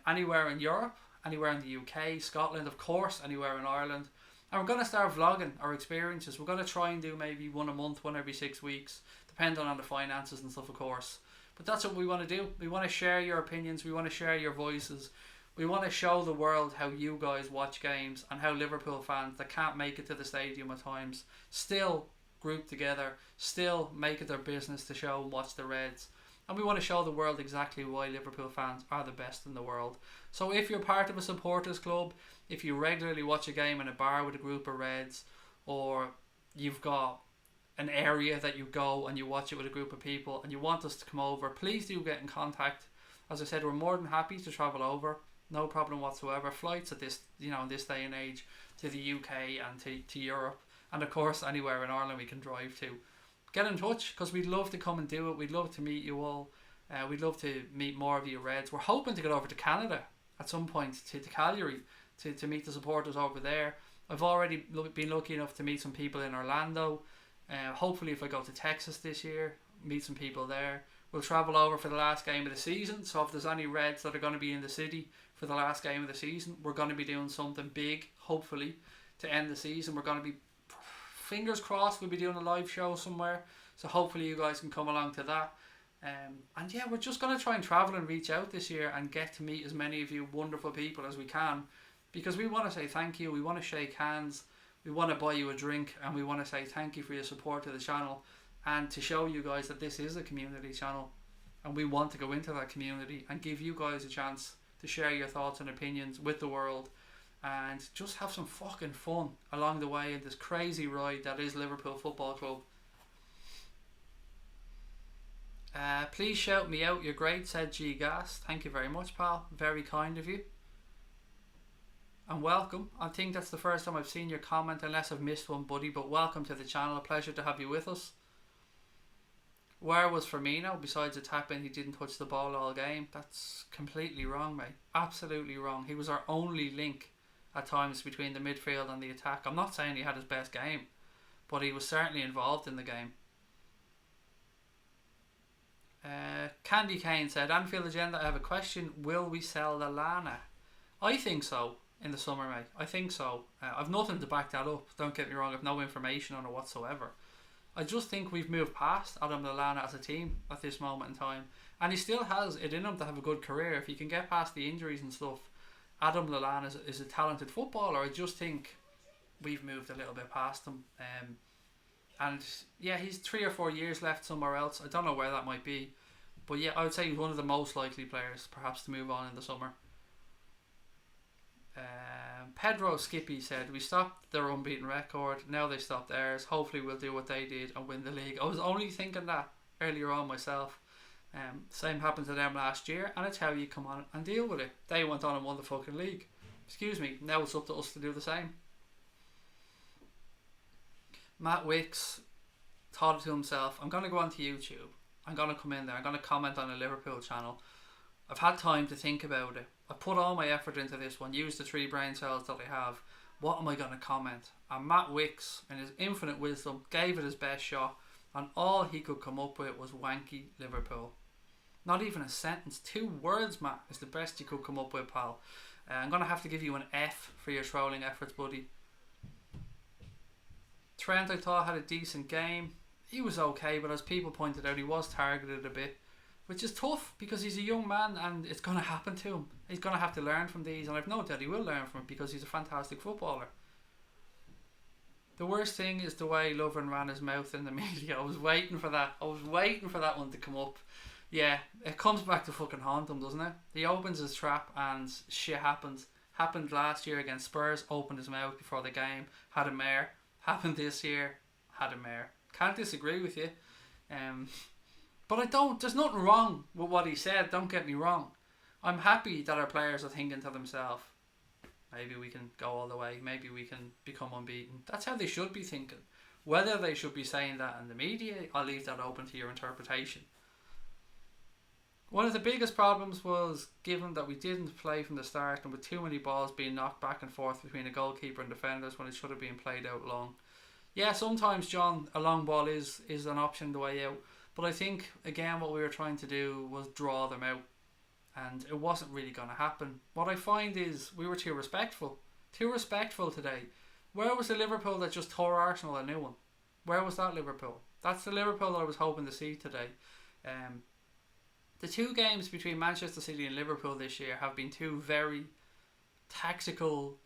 anywhere in Europe, anywhere in the UK, Scotland, of course, anywhere in Ireland. And we're going to start vlogging our experiences. We're going to try and do maybe one a month, one every 6 weeks, depending on the finances and stuff, of course. But that's what we want to do. We want to share your opinions. We want to share your voices. We want to show the world how you guys watch games and how Liverpool fans that can't make it to the stadium at times still group together, still make it their business to show and watch the Reds. And we want to show the world exactly why Liverpool fans are the best in the world. So if you're part of a supporters club, if you regularly watch a game in a bar with a group of Reds, or you've got an area that you go and you watch it with a group of people and you want us to come over, please do get in contact. As I said, we're more than happy to travel over, no problem whatsoever. Flights at this, in this day and age, to the UK and to Europe, and of course anywhere in Ireland we can drive to. Get in touch, because we'd love to come and do it. We'd love to meet you all. We'd love to meet more of you Reds. We're hoping to get over to Canada at some point, to Calgary, to meet the supporters over there. I've already been lucky enough to meet some people in Orlando. Hopefully if I go to Texas this year, meet some people there. We'll travel over for the last game of the season, so if there's any Reds that are going to be in the city for the last game of the season, we're going to be doing something big, hopefully, to end the season. We're going to be, fingers crossed, we'll be doing a live show somewhere, so hopefully you guys can come along to that. And yeah, we're just going to try and travel and reach out this year and get to meet as many of you wonderful people as we can, because we want to say thank you, we want to shake hands, we want to buy you a drink, and we want to say thank you for your support to the channel, and to show you guys that this is a community channel, and we want to go into that community and give you guys a chance to share your thoughts and opinions with the world, and just have some fucking fun along the way in this crazy ride that is Liverpool Football Club. Please shout me out, you're great, said G Gas. Thank you very much, pal, very kind of you, and welcome. I think that's the first time I've seen your comment, unless I've missed one, buddy, but welcome to the channel, a pleasure to have you with us. Where was Firmino? Besides a tap in, he didn't touch the ball all game. That's completely wrong, mate, absolutely wrong. He was our only link at times between the midfield and the attack. I'm not saying he had his best game, but he was certainly involved in the game. Candy Kane said, Anfield Agenda, I have a question. Will we sell Lallana? I think so in the summer, mate. I think so. I've nothing to back that up. Don't get me wrong. I've no information on it whatsoever. I just think we've moved past Adam Lallana as a team at this moment in time. And he still has it in him to have a good career. If he can get past the injuries and stuff, Adam Lallana is a talented footballer. I just think we've moved a little bit past him. And yeah, he's 3 or 4 years left somewhere else. I don't know where that might be, but yeah, I would say he's one of the most likely players perhaps to move on in the summer. Pedro Skippy said, we stopped their unbeaten record, now they stopped theirs. Hopefully we'll do what they did and win the league. I was only thinking that earlier on myself. Same happened to them last year, and it's how you come on and deal with it. They went on and won the fucking league. Excuse me, now it's up to us to do the same. Matt Wicks thought to himself, I'm going to go onto YouTube, I'm going to come in there, I'm going to comment on a Liverpool channel. I've had time to think about it. I put all my effort into this one, used the 3 brain cells that I have. What am I going to comment? And Matt Wicks, in his infinite wisdom, gave it his best shot, and all he could come up with was wanky Liverpool. Not even a sentence, 2 words, Matt, is the best you could come up with, pal. I'm going to have to give you an F for your trolling efforts, buddy. Trent, I thought, had a decent game. He was okay, but as people pointed out, he was targeted a bit, which is tough because he's a young man and it's going to happen to him. He's going to have to learn from these, and I've no doubt he will learn from it because he's a fantastic footballer. The worst thing is the way Lovren ran his mouth in the media. I was waiting for that. I was waiting for that one to come up. Yeah, it comes back to fucking haunt him, doesn't it? He opens his trap and shit happens. Happened last year against Spurs, opened his mouth before the game, had a mare. Happened this year, had a mare. Can't disagree with you. But there's nothing wrong with what he said, don't get me wrong. I'm happy that our players are thinking to themselves, maybe we can go all the way, maybe we can become unbeaten. That's how they should be thinking. Whether they should be saying that in the media, I'll leave that open to your interpretation. One of the biggest problems was, given that we didn't play from the start and with too many balls being knocked back and forth between a goalkeeper and defenders when it should have been played out long. Yeah, sometimes, John, a long ball is an option the way out. But I think, again, what we were trying to do was draw them out. And it wasn't really going to happen. What I find is we were too respectful. Too respectful today. Where was the Liverpool that just tore Arsenal a new one? Where was that Liverpool? That's the Liverpool that I was hoping to see today. The 2 games between Manchester City and Liverpool this year have been 2 very tactical,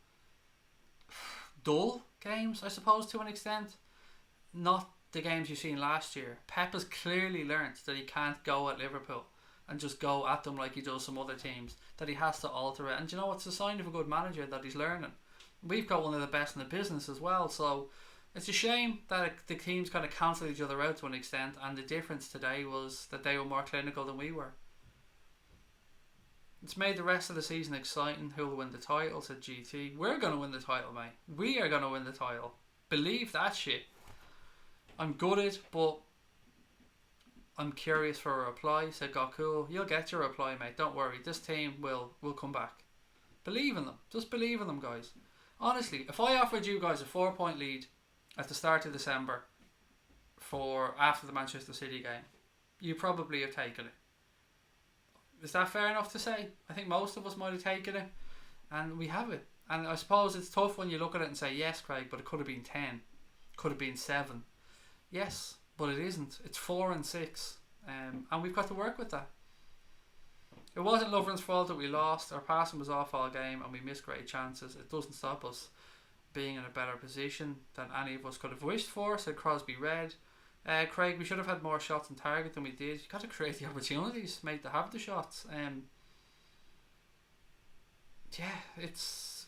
dull games, I suppose, to an extent. Not the games you've seen last year. Pep has clearly learnt that he can't go at Liverpool and just go at them like he does some other teams, that he has to alter it. And you know, it's a sign of a good manager that he's learning. We've got one of the best in the business as well, so it's a shame that the teams kind of cancel each other out to an extent, and the difference today was that they were more clinical than we were. It's made the rest of the season exciting. Who'll win the title, said GT. We're going to win the title, mate. We are going to win the title. Believe that shit. I'm gutted, but I'm curious for a reply, said Goku. You'll get your reply, mate. Don't worry. This team will come back. Believe in them. Just believe in them, guys. Honestly, if I offered you guys a 4-point lead at the start of December for after the Manchester City game, you probably have taken it. Is that fair enough to say? I think most of us might have taken it, and we have it. And I suppose it's tough when you look at it and say, yes, Craig, but it could have been 10, could have been 7. Yes, but it isn't. It's 4 and 6. And we've got to work with that. It wasn't Lovren's fault that we lost. Our passing was off all game and we missed great chances. It doesn't stop us being in a better position than any of us could have wished for, said Crosby Red. Craig, we should have had more shots on target than we did. You got to create the opportunities, mate, to have the shots. It's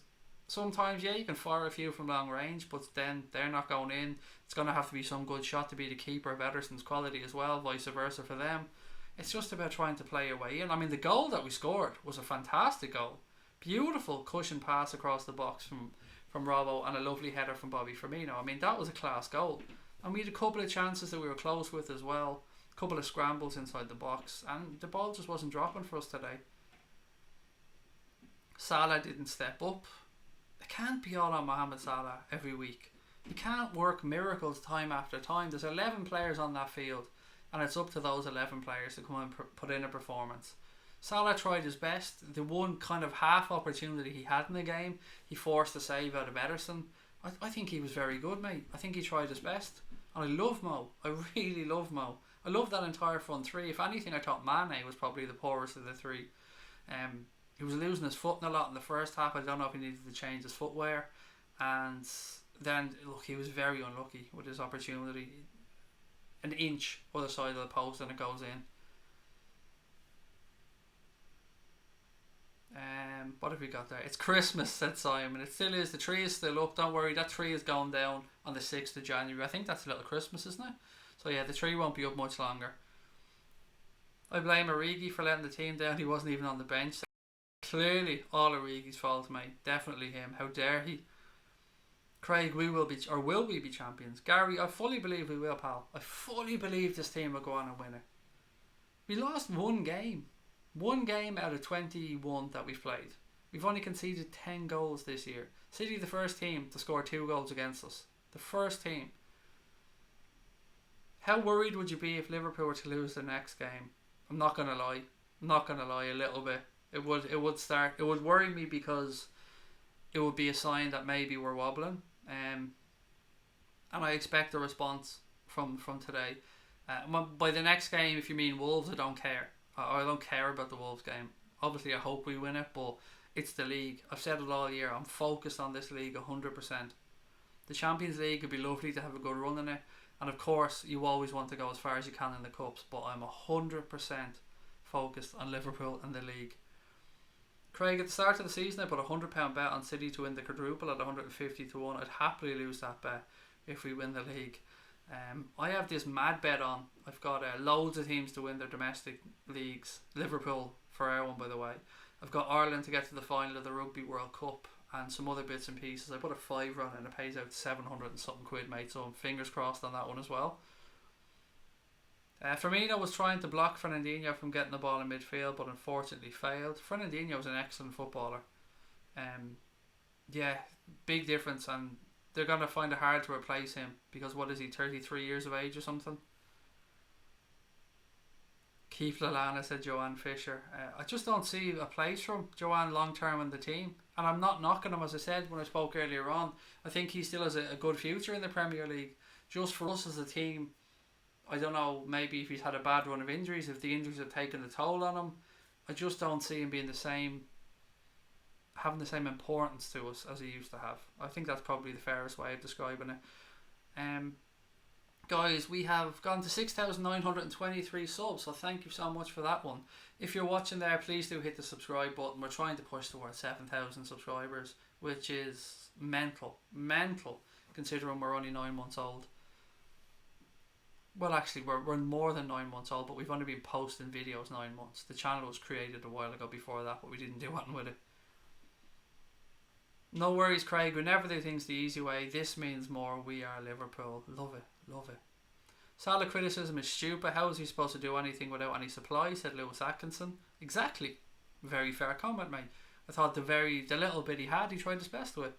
sometimes you can fire a few from long range, but then they're not going in. It's going to have to be some good shot to be the keeper of Ederson's quality as well, vice versa for them. It's just about trying to play your way in. I mean, the goal that we scored was a fantastic goal. Beautiful cushion pass across the box from Robbo and a lovely header from Bobby Firmino. I mean, that was a class goal. And we had a couple of chances that we were close with as well. A couple of scrambles inside the box. And the ball just wasn't dropping for us today. Salah didn't step up. It can't be all on Mohamed Salah every week. You can't work miracles time after time. There's 11 players on that field. And it's up to those 11 players to come and put in a performance. Salah tried his best. The one kind of half opportunity he had in the game, he forced a save out of Ederson. I think he was very good, mate. I think he tried his best. And I love Mo. I really love Mo. I love that entire front three. If anything, I thought Mane was probably the poorest of the three. He was losing his footing a lot in the first half. I don't know if he needed to change his footwear. And then, look, he was very unlucky with his opportunity. An inch other side of the post and it goes in. What have we got there? It's Christmas, said Simon. It still is. The tree is still up. Don't worry, that tree is going down on the 6th of January. I think that's a little Christmas, isn't it? So yeah, the tree won't be up much longer. I blame Origi for letting the team down. He wasn't even on the bench. Clearly all Origi's fault, mate. Definitely him. How dare he? Craig, will we be champions? Gary, I fully believe we will, pal. I fully believe this team will go on and win it. We lost one game. One game out of 21 that we've played. We've only conceded 10 goals this year. City, the first team to score 2 goals against us. The first team. How worried would you be if Liverpool were to lose the next game? I'm not going to lie. I'm not going to lie, a little bit. It would worry me because it would be a sign that maybe we're wobbling. And I expect a response from today. By the next game, if you mean Wolves, I don't care. I don't care about the Wolves game. Obviously, I hope we win it, but it's the league. I've said it all year. I'm focused on this league 100%. The Champions League would be lovely to have a good run in it. And of course, you always want to go as far as you can in the Cups. But I'm 100% focused on Liverpool and the league. Craig, at the start of the season, I put a £100 bet on City to win the quadruple at 150 to 1. I'd happily lose that bet if we win the league. I have this mad bet on. I've got loads of teams to win their domestic leagues. Liverpool for our one, by the way. I've got Ireland to get to the final of the Rugby World Cup and some other bits and pieces. I put a fiver on it and it pays out 700 and something quid, mate. So I'm fingers crossed on that one as well. Firmino was trying to block Fernandinho from getting the ball in midfield, but unfortunately failed. Fernandinho was an excellent footballer. Big difference, and they're going to find it hard to replace him because what is he, 33 years of age or something? Keith Lallana, said Joanne Fisher. I just don't see a place for him, Joanne, long term in the team. And I'm not knocking him, as I said when I spoke earlier on. I think he still has a good future in the Premier League. Just for us as a team, I don't know, maybe if he's had a bad run of injuries, if the injuries have taken a toll on him, I just don't see him being having the same importance to us as he used to have. I think that's probably the fairest way of describing it. Guys, we have gone to 6,923 subs, so thank you so much for that one. If you're watching there, please do hit the subscribe button. We're trying to push towards 7,000 subscribers, which is mental, considering we're only 9 months old. Well, actually, we're more than 9 months old, but we've only been posting videos 9 months. The channel was created a while ago before that, but we didn't do anything with it. No worries, Craig. We never do things the easy way. This means more. We are Liverpool. Love it. Salah criticism is stupid. How is he supposed to do anything without any supply? Said Lewis Atkinson. Exactly. Very fair comment, mate. I thought the little bit he had, he tried his best with.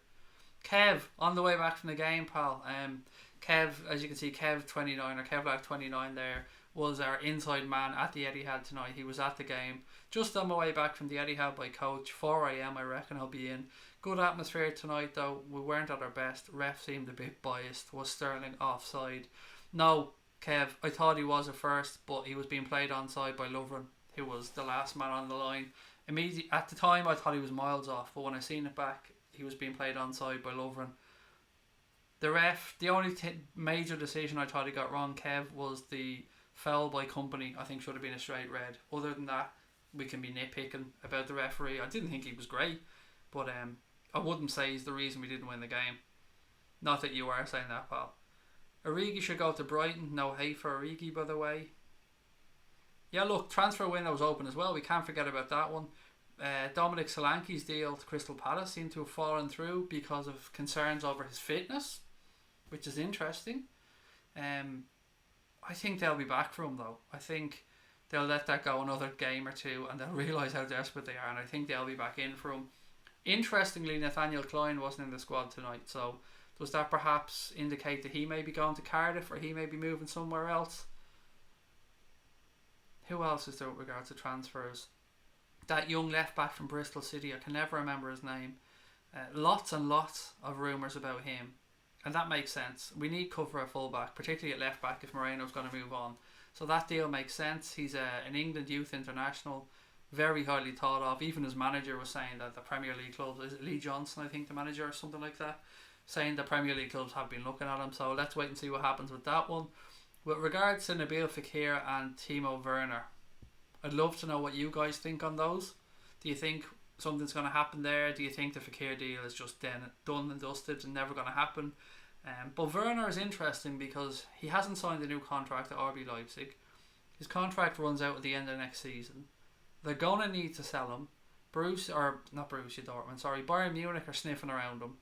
Kev, on the way back from the game, pal. Kev, as you can see, Kevlad 29 there, was our inside man at the Etihad tonight. He was at the game. Just on my way back from the Etihad by coach, 4 AM I reckon I'll be in. Good atmosphere tonight though. We weren't at our best. Ref seemed a bit biased. Was Sterling offside? No, Kev, I thought he was at first, but he was being played onside by Lovren, who was the last man on the line. At the time, I thought he was miles off, but when I seen it back, he was being played onside by Lovren. The ref, the only major decision I thought he got wrong, Kev, was the foul by Company. I think should have been a straight red. Other than that, we can be nitpicking about the referee. I didn't think he was great, but I wouldn't say he's the reason we didn't win the game. Not that you are saying that, pal. Origi should go to Brighton. No hate for Origi, by the way. Yeah, look, transfer window was open as well. We can't forget about that one. Dominic Solanke's deal to Crystal Palace seemed to have fallen through because of concerns over his fitness, which is interesting. I think they'll be back for him, though. I think they'll let that go another game or two and they'll realise how desperate they are, and I think they'll be back in for him. Interestingly, Nathaniel Klein wasn't in the squad tonight, so does that perhaps indicate that he may be going to Cardiff or he may be moving somewhere else? Who else is there with regards to transfers? That young left back from Bristol City, I can never remember his name. Lots and lots of rumours about him, and that makes sense. We need cover at full back, particularly at left back if Moreno's going to move on. So that deal makes sense. He's an England youth international, very highly thought of. Even his manager was saying that the Premier League clubs, is it Lee Johnson, I think the manager or something like that, saying the Premier League clubs have been looking at him. So let's wait and see what happens with that one. With regards to Nabil Fekir and Timo Werner, I'd love to know what you guys think on those. Do you think something's going to happen there? Do you think the Fekir deal is just done and dusted and never going to happen? But Werner is interesting because he hasn't signed a new contract at RB Leipzig. His contract runs out at the end of next season. They're going to need to sell him. Bayern Munich are sniffing around him.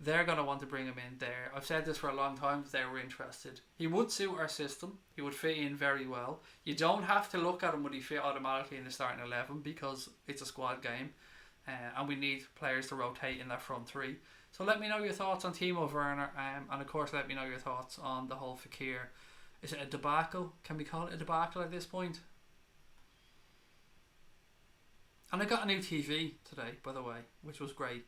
They're going to want to bring him in there. I've said this for a long time, if they were interested. He would suit our system. He would fit in very well. You don't have to look at him would he fit automatically in the starting 11 because it's a squad game, and we need players to rotate in that front three. So let me know your thoughts on Timo Werner, and of course let me know your thoughts on the whole Fekir. Is it a debacle? Can we call it a debacle at this point? And I got a new TV today, by the way, which was great.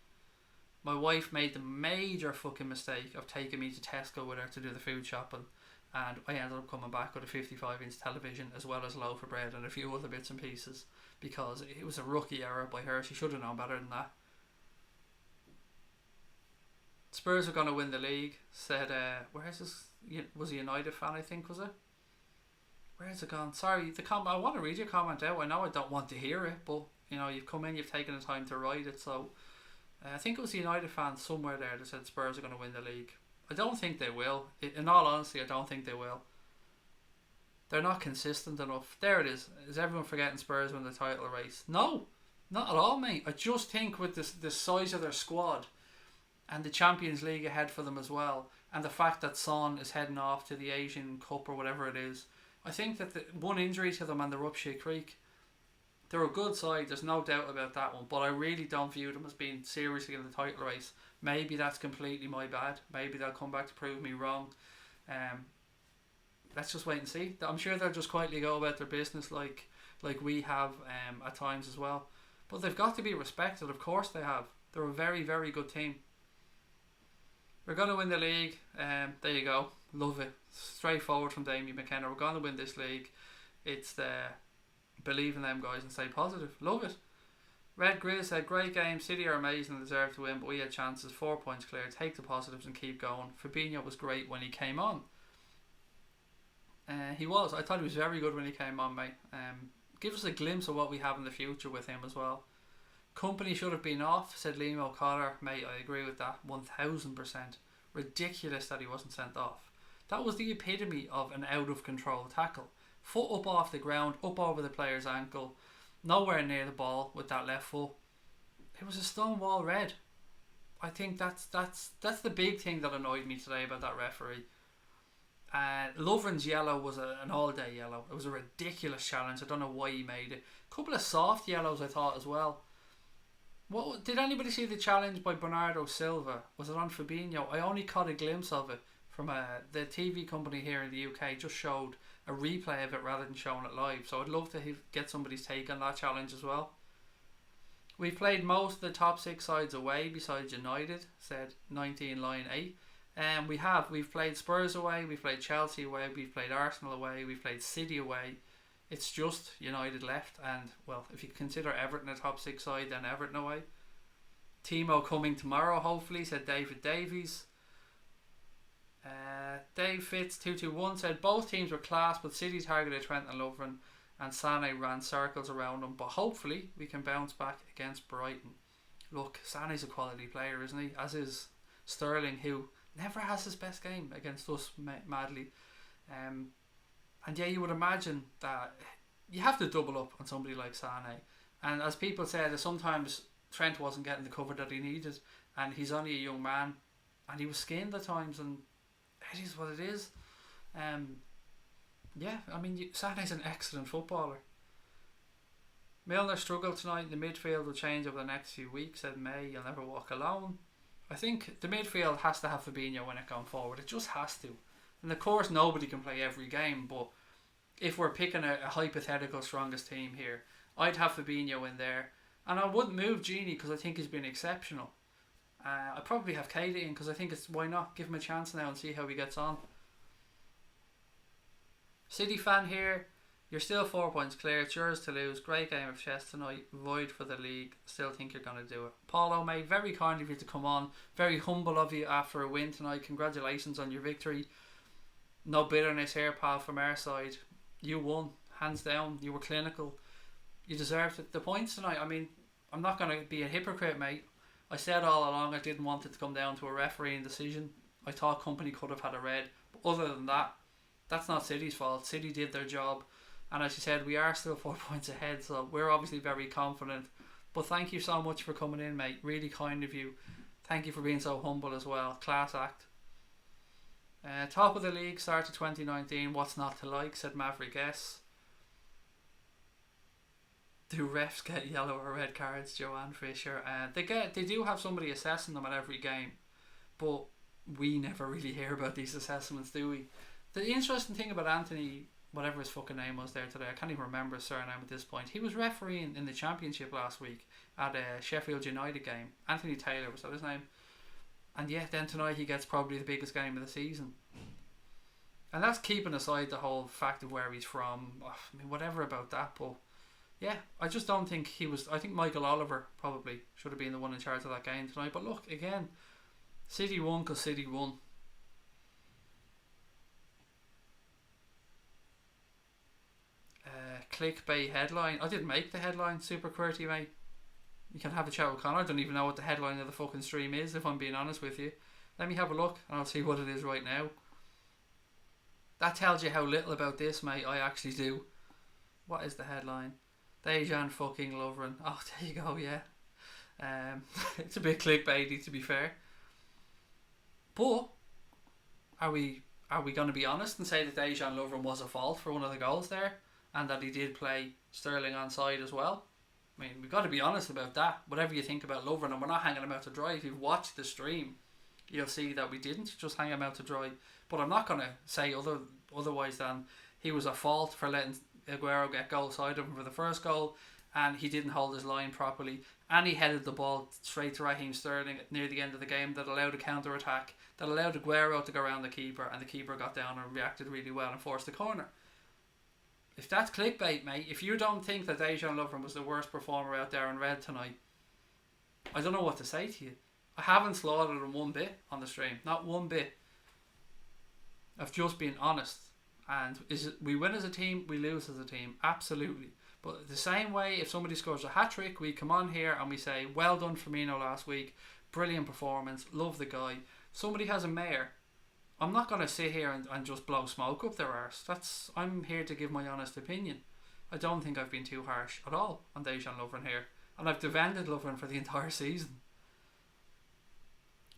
My wife made the major fucking mistake of taking me to Tesco with her to do the food shopping, and I ended up coming back with a 55-inch television as well as a loaf of bread and a few other bits and pieces because it was a rookie error by her. She should have known better than that. Spurs are going to win the league, said, where's this? Was a United fan, I think, was it? Where's it gone? Sorry, I want to read your comment out. I know I don't want to hear it, but you know, you've come in, you've taken the time to write it, so I think it was a United fan somewhere there that said Spurs are going to win the league. I don't think they will. In all honesty, I don't think they will. They're not consistent enough. There it is. Is everyone forgetting Spurs win the title race? No, not at all, mate. I just think with the size of their squad and the Champions League ahead for them as well, and the fact that Son is heading off to the Asian Cup or whatever it is, I think that the one injury to them and they're up shit creek. They're a good side, there's no doubt about that one, but I really don't view them as being seriously in the title race. Maybe that's completely my bad. Maybe they'll come back to prove me wrong. Let's just wait and see. I'm sure they'll just quietly go about their business like we have at times as well. But they've got to be respected, of course they have. They're a very, very good team. We're going to win the league. There you go. Love it. Straightforward from Damien McKenna. We're going to win this league. It's the believe in them guys and stay positive. Love it. Red Grizz said, great game. City are amazing and deserve to win, but we had chances. 4 points clear. Take the positives and keep going. Fabinho was great when he came on. He was. I thought he was very good when he came on, mate. Give us a glimpse of what we have in the future with him as well. Company should have been off, said Liam O'Connor. Mate, I agree with that 1000%. Ridiculous that he wasn't sent off. That was the epitome of an out of control tackle. Foot up off the ground, up over the player's ankle, nowhere near the ball with that left foot. It was a stonewall red. I think that's the big thing that annoyed me today about that referee. Lovren's yellow was an all-day yellow. It was a ridiculous challenge. I don't know why he made it. A couple of soft yellows I thought as well. What did anybody see the challenge by Bernardo Silva? Was it on Fabinho? I only caught a glimpse of it from the TV company here in the UK. Just showed a replay of it rather than showing it live. So I'd love to get somebody's take on that challenge as well. We've played most of the top 6 sides away besides United, said 19 line 8. We've played Spurs away, we've played Chelsea away, we've played Arsenal away, we've played City away. It's just United left, and well, if you consider Everton a top six side, then Everton away. Timo coming tomorrow, hopefully, said David Davies. Dave Fitz 221 said both teams were class, but City targeted Trent and Lovren, and Sané ran circles around them. But hopefully we can bounce back against Brighton. Look, Sané's a quality player, isn't he? As is Sterling, who never has his best game against us madly. And yeah, you would imagine that you have to double up on somebody like Sané. And as people said, sometimes Trent wasn't getting the cover that he needed, and he's only a young man, and he was skinned at times, and it is what it is. Yeah, I mean, Sané's an excellent footballer. Milner struggled tonight. The midfield will change over the next few weeks, said May. You'll never walk alone. I think the midfield has to have Fabinho in it going forward. It just has to. And of course, nobody can play every game, but if we're picking a hypothetical strongest team here, I'd have Fabinho in there. And I wouldn't move Gini because I think he's been exceptional. I'd probably have Keita in because I think why not give him a chance now and see how he gets on. City fan here, you're still 4 points clear. It's yours to lose. Great game of chess tonight. Void for the league. Still think you're going to do it. Paulo, mate, very kind of you to come on. Very humble of you after a win tonight. Congratulations on your victory. No bitterness here, pal, from our side. You won, hands down. You were clinical. You deserved the points tonight. I mean, I'm not going to be a hypocrite, mate. I said all along I didn't want it to come down to a refereeing decision. I thought Company could have had a red. But other than that, that's not City's fault. City did their job. And as you said, we are still 4 points ahead. So we're obviously very confident. But thank you so much for coming in, mate. Really kind of you. Thank you for being so humble as well. Class act. Top of the league, start of 2019. What's not to like, said Maverick S. Do refs get yellow or red cards, Joanne Fisher? They do have somebody assessing them at every game, but we never really hear about these assessments, do we? The interesting thing about Anthony, whatever his fucking name was there today, I can't even remember his surname at this point. He was refereeing in the Championship last week at a Sheffield United game. Anthony Taylor, was that his name? And yeah, then tonight he gets probably the biggest game of the season. And that's keeping aside the whole fact of where he's from. I mean, whatever about that, but yeah, I just don't think he was. I think Michael Oliver probably should have been the one in charge of that game tonight. But look, again, City won because City won. Clickbait headline. I didn't make the headline. Super QWERTY, mate. You can have a chat with Connor. I don't even know what the headline of the fucking stream is, if I'm being honest with you. Let me have a look and I'll see what it is right now. That tells you how little about this, mate, I actually do. What is the headline? Dejan fucking Lovren. Oh, there you go, yeah. It's a bit clickbaity, to be fair. But are we going to be honest and say that Dejan Lovren was at fault for one of the goals there, and that he did play Sterling onside as well? I mean, we've got to be honest about that. Whatever you think about Lovren, and we're not hanging him out to dry. If you've watched the stream, you'll see that we didn't just hang him out to dry. But I'm not going to say otherwise than he was at fault for letting Aguero get goal side of him for the first goal, and he didn't hold his line properly, and he headed the ball straight to Raheem Sterling near the end of the game that allowed a counter attack, that allowed Aguero to go around the keeper, and the keeper got down and reacted really well and forced the corner. If that's clickbait, mate, if you don't think that Dejan Lovren was the worst performer out there in red tonight, I don't know what to say to you. I haven't slaughtered him one bit on the stream, not one bit. I've just been honest. And we win as a team, we lose as a team, absolutely. But the same way, if somebody scores a hat-trick, we come on here and we say, well done Firmino last week, brilliant performance, love the guy. Somebody has a mayor, I'm not going to sit here and just blow smoke up their arse. I'm here to give my honest opinion. I don't think I've been too harsh at all on Dejan Lovren here, and I've defended Lovren for the entire season.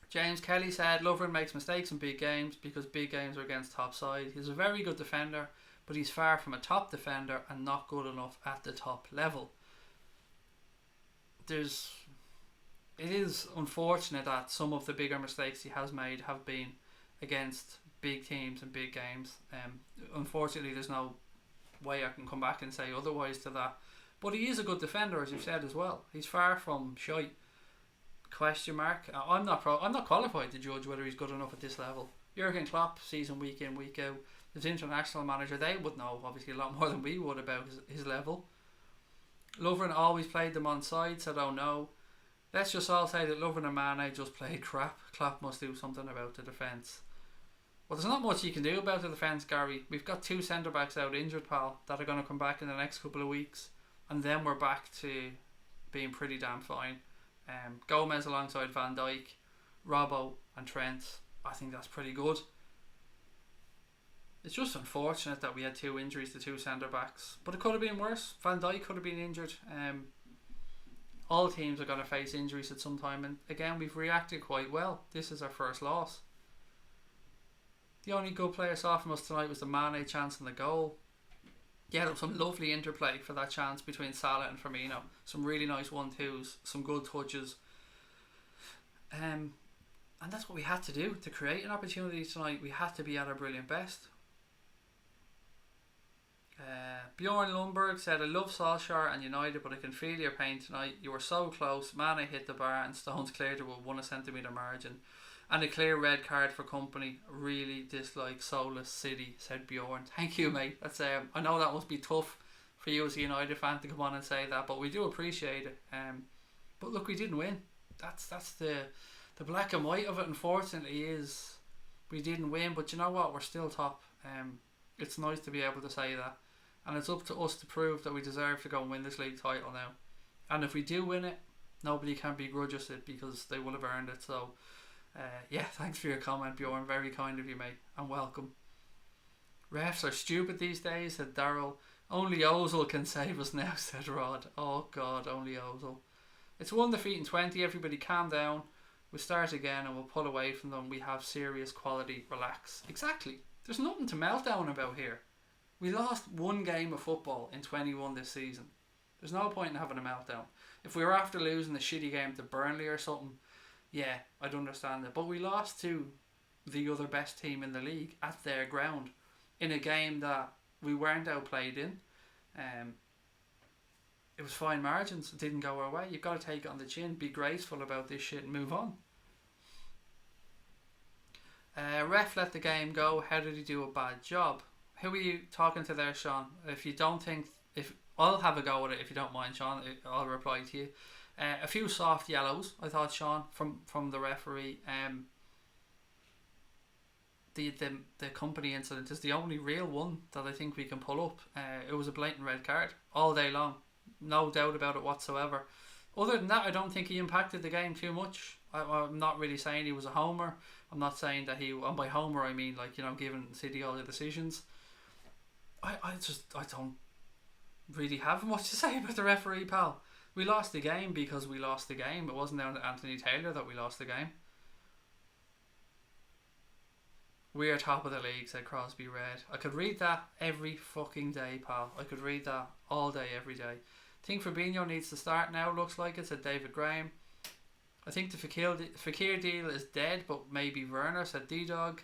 James Kelly said Lovren makes mistakes in big games because big games are against top side. He's a very good defender, but he's far from a top defender and not good enough at the top level. It is unfortunate that some of the bigger mistakes he has made have been against big teams and big games. Unfortunately, there's no way I can come back and say otherwise to that. But he is a good defender, as you've said as well. He's far from shy. Question mark. I'm not qualified to judge whether he's good enough at this level. Jurgen Klopp, season week in week out, as international manager, they would know obviously a lot more than we would about his level. Lovren always played them on sides. I don't know. Let's just all say that Lovren and Mane just played crap. Klopp must do something about the defence. Well, there's not much you can do about the defence, Gary. We've got 2 centre backs out injured, pal, that are going to come back in the next couple of weeks, and then we're back to being pretty damn fine. Gomez alongside Van Dijk, Robbo and Trent. I think that's pretty good. It's just unfortunate that we had 2 injuries to 2 centre backs, but it could have been worse. Van Dijk could have been injured. All teams are going to face injuries at some time, and again, we've reacted quite well. This is our first loss. The only good player saw from us tonight was the Mane chance and the goal. Yeah, there was some lovely interplay for that chance between Salah and Firmino. Some really nice 1-2s, some good touches. And that's what we had to do to create an opportunity tonight. We had to be at our brilliant best. Bjorn Lundberg said, I love Solskjaer and United, but I can feel your pain tonight. You were so close. Mane hit the bar and Stones cleared it with 1 centimetre margin. And a clear red card for company. Really dislike soulless City, said Bjorn. Thank you, mate. That's I know that must be tough for you as a United fan to come on and say that, but we do appreciate it. But look, we didn't win. That's the black and white of it. Unfortunately, is we didn't win. But you know what? We're still top. It's nice to be able to say that, and it's up to us to prove that we deserve to go and win this league title now. And if we do win it, nobody can begrudge us it because they will have earned it. So. Yeah, thanks for your comment, Bjorn. Very kind of you, mate, and welcome. Refs are stupid these days, said Daryl. Only Ozil can save us now, said Rod. Oh God, only Ozil. It's 1 defeat in 20. Everybody calm down. We'll start again and we'll pull away from them. We have serious quality. Relax. Exactly. There's nothing to melt down about here. We lost 1 game of football in 21 this season. There's no point in having a meltdown. If we were after losing a shitty game to Burnley or something, yeah, I'd understand it. But we lost to the other best team in the league at their ground in a game that we weren't outplayed in. It was fine margins. It didn't go our way. You've got to take it on the chin, be graceful about this shit and move on. Ref let the game go. How did he do a bad job? Who are you talking to there, Sean? If you don't think... I'll have a go at it if you don't mind, Sean. I'll reply to you. A few soft yellows, I thought, Sean, from the referee. The company incident is the only real one that I think we can pull up. It was a blatant red card all day long, no doubt about it whatsoever. Other than that, I don't think he impacted the game too much. I'm not really saying he was a homer. I'm not saying that and by homer I mean giving City all the decisions. I don't really have much to say about the referee, pal. We lost the game because we lost the game. It wasn't down to Anthony Taylor that we lost the game. We are top of the league, said Crosby Red. I could read that every fucking day, pal. I could read that all day, every day. Think Fabinho needs to start now, looks like it, said David Graham. I think the Fekir deal is dead, but maybe Werner, said D-Dog.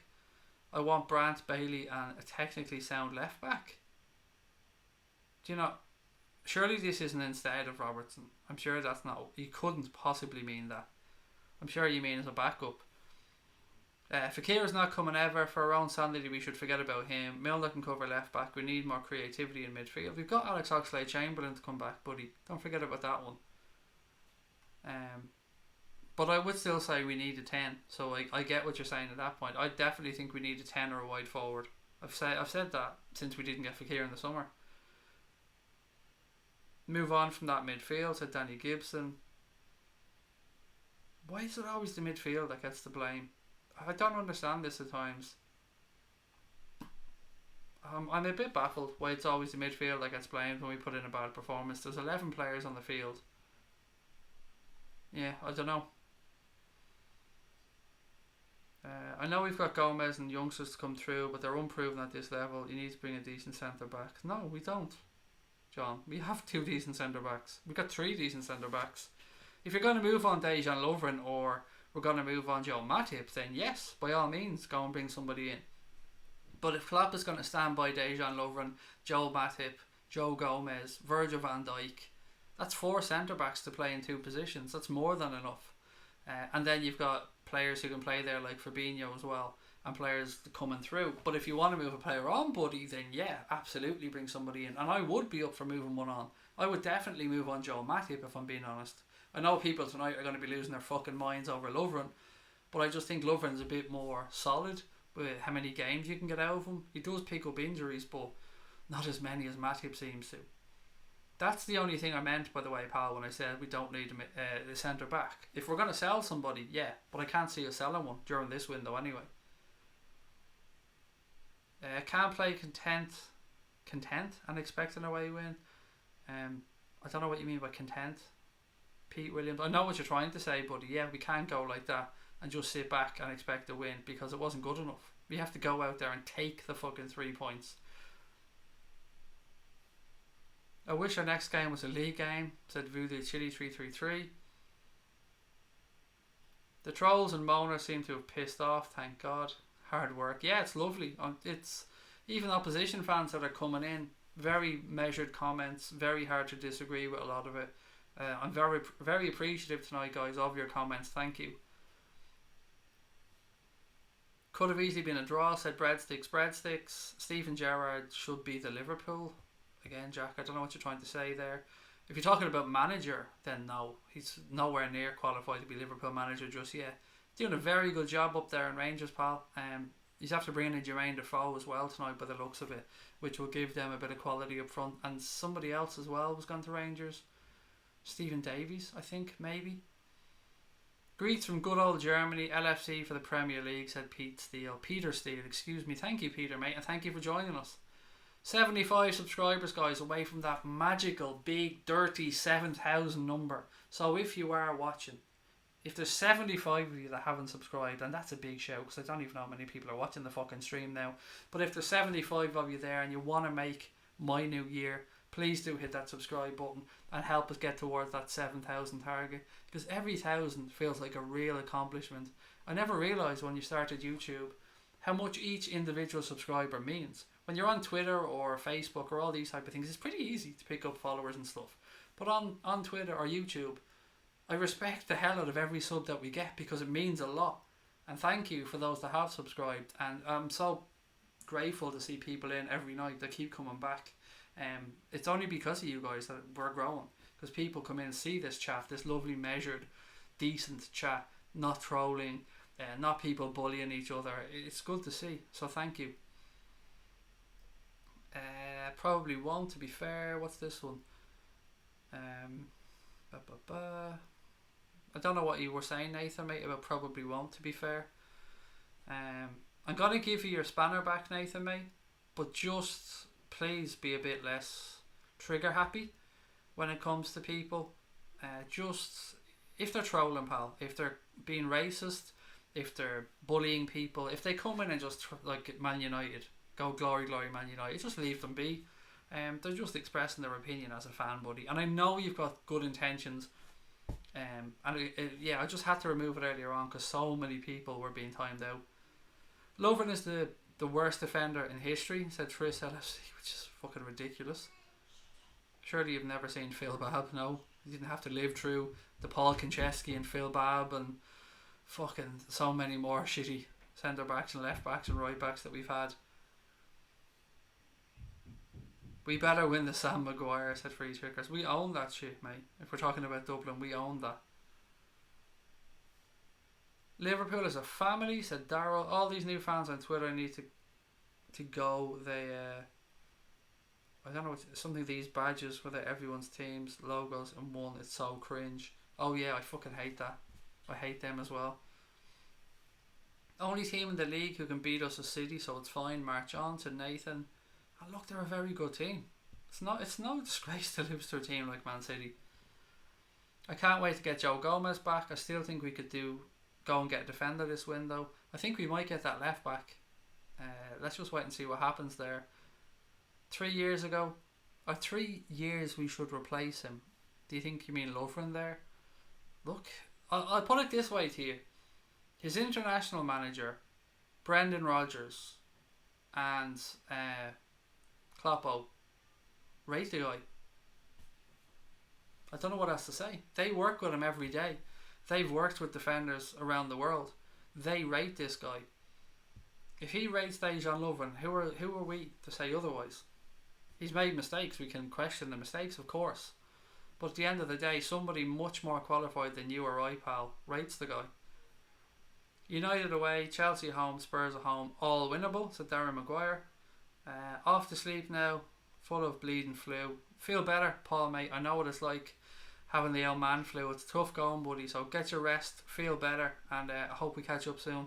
I want Brandt, Bailey and a technically sound left back. Do you know... Surely this isn't instead of Robertson. I'm sure that's not... You couldn't possibly mean that. I'm sure you mean as a backup. Fekir's not coming ever. For our own sanity, we should forget about him. Milner can cover left back. We need more creativity in midfield. We've got Alex Oxlade-Chamberlain to come back, buddy. Don't forget about that one. But I would still say we need a 10. So I get what you're saying at that point. I definitely think we need a 10 or a wide forward. I've said that since we didn't get Fekir in the summer. Move on from that midfield, said Danny Gibson. Why is it always the midfield that gets the blame? I don't understand this at times. I'm a bit baffled why it's always the midfield that gets blamed when we put in a bad performance. There's 11 players on the field. Yeah, I don't know. I know we've got Gomez and youngsters to come through, but they're unproven at this level. You need to bring a decent centre back. No, we don't, John. We have 2 decent centre backs. We've got 3 decent centre backs. If you're going to move on Dejan Lovren or we're going to move on Joe Matip, then yes, by all means, go and bring somebody in. But if Klopp is going to stand by Dejan Lovren, Joe Matip, Joe Gomez, Virgil van Dijk, that's 4 centre backs to play in 2 positions. That's more than enough. And then you've got players who can play there like Fabinho as well, and players coming through. But if you want to move a player on, buddy, then yeah, absolutely bring somebody in. And I would be up for moving one on. I would definitely move on Joe Matip if I'm being honest. I know people tonight are going to be losing their fucking minds over Lovren, but I just think Lovren's a bit more solid with how many games you can get out of him. He does pick up injuries, but not as many as Matip seems to. That's the only thing I meant, by the way, pal, when I said we don't need a centre back. If we're going to sell somebody, yeah, but I can't see us selling one during this window anyway. Can't play content and expect an away win. I don't know what you mean by content, Pete Williams. I know what you're trying to say, buddy. Yeah, we can't go like that and just sit back and expect a win because it wasn't good enough. We have to go out there and take the fucking 3 points. I wish our next game was a league game, said Voodoo Chili 333. The trolls and moaners seem to have pissed off, thank God. Hard work. Yeah, it's lovely. It's even opposition fans that are coming in, very measured comments, very hard to disagree with a lot of it. I'm very, very appreciative tonight, guys, of your comments. Thank you. Could have easily been a draw, said Breadsticks. Stephen Gerrard should be the Liverpool. Again, Jack, I don't know what you're trying to say there. If you're talking about manager, then no. He's nowhere near qualified to be Liverpool manager just yet. Doing a very good job up there in Rangers, pal. He's after bringing in Jermaine Defoe as well tonight by the looks of it, which will give them a bit of quality up front. And somebody else as well was gone to Rangers. Stephen Davies, I think, maybe. Greets from good old Germany. LFC for the Premier League, said Peter Steele, excuse me. Thank you, Peter, mate, and thank you for joining us. 75 subscribers, guys, away from that magical, big, dirty 7,000 number. So if you are watching, if there's 75 of you that haven't subscribed, and that's a big show because I don't even know how many people are watching the fucking stream now, but if there's 75 of you there and you want to make my new year, please do hit that subscribe button and help us get towards that 7,000 target, because every 1,000 feels like a real accomplishment. I never realised when you started YouTube how much each individual subscriber means. When you're on Twitter or Facebook or all these type of things, it's pretty easy to pick up followers and stuff. But on Twitter or YouTube, I respect the hell out of every sub that we get because it means a lot. And thank you for those that have subscribed. And I'm so grateful to see people in every night that keep coming back. It's only because of you guys that we're growing. Because people come in and see this chat, this lovely, measured, decent chat, not trolling, not people bullying each other. It's good to see. So thank you. Probably won't, to be fair. What's this one? I don't know what you were saying, Nathan, mate, about probably won't, to be fair. I'm going to give you your spanner back, Nathan, mate, but just please be a bit less trigger happy when it comes to people. Just, if they're trolling, pal, if they're being racist, if they're bullying people, if they come in and just, like Man United, go glory, glory, Man United, just leave them be. They're just expressing their opinion as a fan, buddy. And I know you've got good intentions. Yeah, I just had to remove it earlier on because so many people were being timed out. Lovren is the worst defender in history, said Tris LFC, which is fucking ridiculous. Surely you've never seen Phil Babb, no. You didn't have to live through the Paul Konchesky and Phil Babb and fucking so many more shitty centre backs and left backs and right backs that we've had. We better win the Sam Maguire, said Free Trickers. We own that shit, mate. If we're talking about Dublin, we own that. Liverpool is a family, said Darryl. All these new fans on Twitter need to go. They I don't know, something, these badges with everyone's teams, logos in one, it's so cringe. Oh yeah, I fucking hate that. I hate them as well. Only team in the league who can beat us is City, so it's fine. March on, said Nathan. And look, they're a very good team. It's no disgrace to lose to a team like Man City. I can't wait to get Joe Gomez back. I still think we could go and get a defender this window. I think we might get that left back. Let's just wait and see what happens there. 3 years ago, or 3 years we should replace him. Do you think you mean Lovren there? Look, I'll put it this way to you. His international manager, Brendan Rodgers, and Kloppo, rate the guy. I don't know what else to say. They work with him every day. They've worked with defenders around the world. They rate this guy. If he rates Dejan Lovren, who are we to say otherwise? He's made mistakes. We can question the mistakes, of course. But at the end of the day, somebody much more qualified than you or I, pal, rates the guy. United away, Chelsea at home, Spurs at home, all winnable, said Darren Maguire. Off to sleep now, full of bleeding flu. Feel better, Paul, mate. I know what it's like having the old man flu. It's tough going, buddy. So get your rest, feel better, and I hope we catch up soon.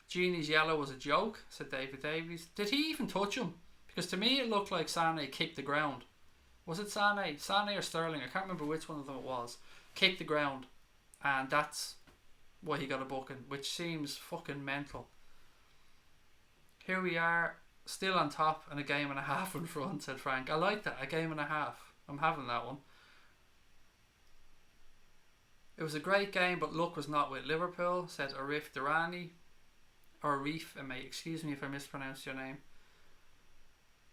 Genie's yellow was a joke, said David Davies. Did he even touch him? Because to me it looked like Sané kicked the ground. Was it Sané? Sané or Sterling? I can't remember which one of them it was. Kicked the ground. And that's why he got a booking, which seems fucking mental. Here we are, still on top and a game and a half in front, said Frank. I like that, a game and a half. I'm having that one. It was a great game, but luck was not with Liverpool, said Arif Durrani. Or Arif, mate, excuse me if I mispronounced your name.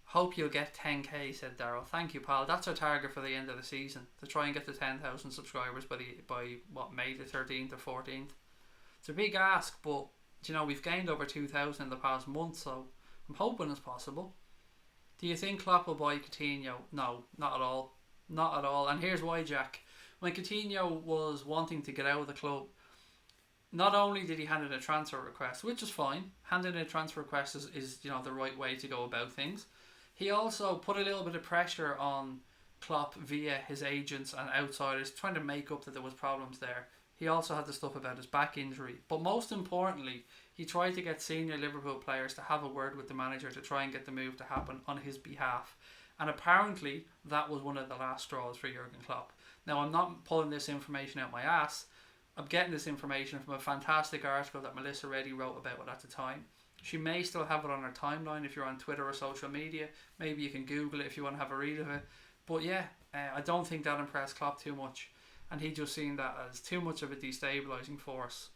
Hope you'll get 10k, said Daryl. Thank you, pal. That's our target for the end of the season, to try and get to 10,000 subscribers by May the 13th or 14th. It's a big ask, but you know, we've gained over 2,000 in the past month, so I'm hoping it's possible. Do you think Klopp will buy Coutinho? No, not at all. Not at all. And here's why, Jack. When Coutinho was wanting to get out of the club, not only did he hand in a transfer request, which is fine. Handing in a transfer request is you know, the right way to go about things. He also put a little bit of pressure on Klopp via his agents and outsiders, trying to make up that there was problems there. He also had the stuff about his back injury. But most importantly, he tried to get senior Liverpool players to have a word with the manager to try and get the move to happen on his behalf. And apparently, that was one of the last straws for Jurgen Klopp. Now, I'm not pulling this information out my ass. I'm getting this information from a fantastic article that Melissa Reddy wrote about it at the time. She may still have it on her timeline if you're on Twitter or social media. Maybe you can Google it if you want to have a read of it. But yeah, I don't think that impressed Klopp too much. And he just seen that as too much of a destabilising force.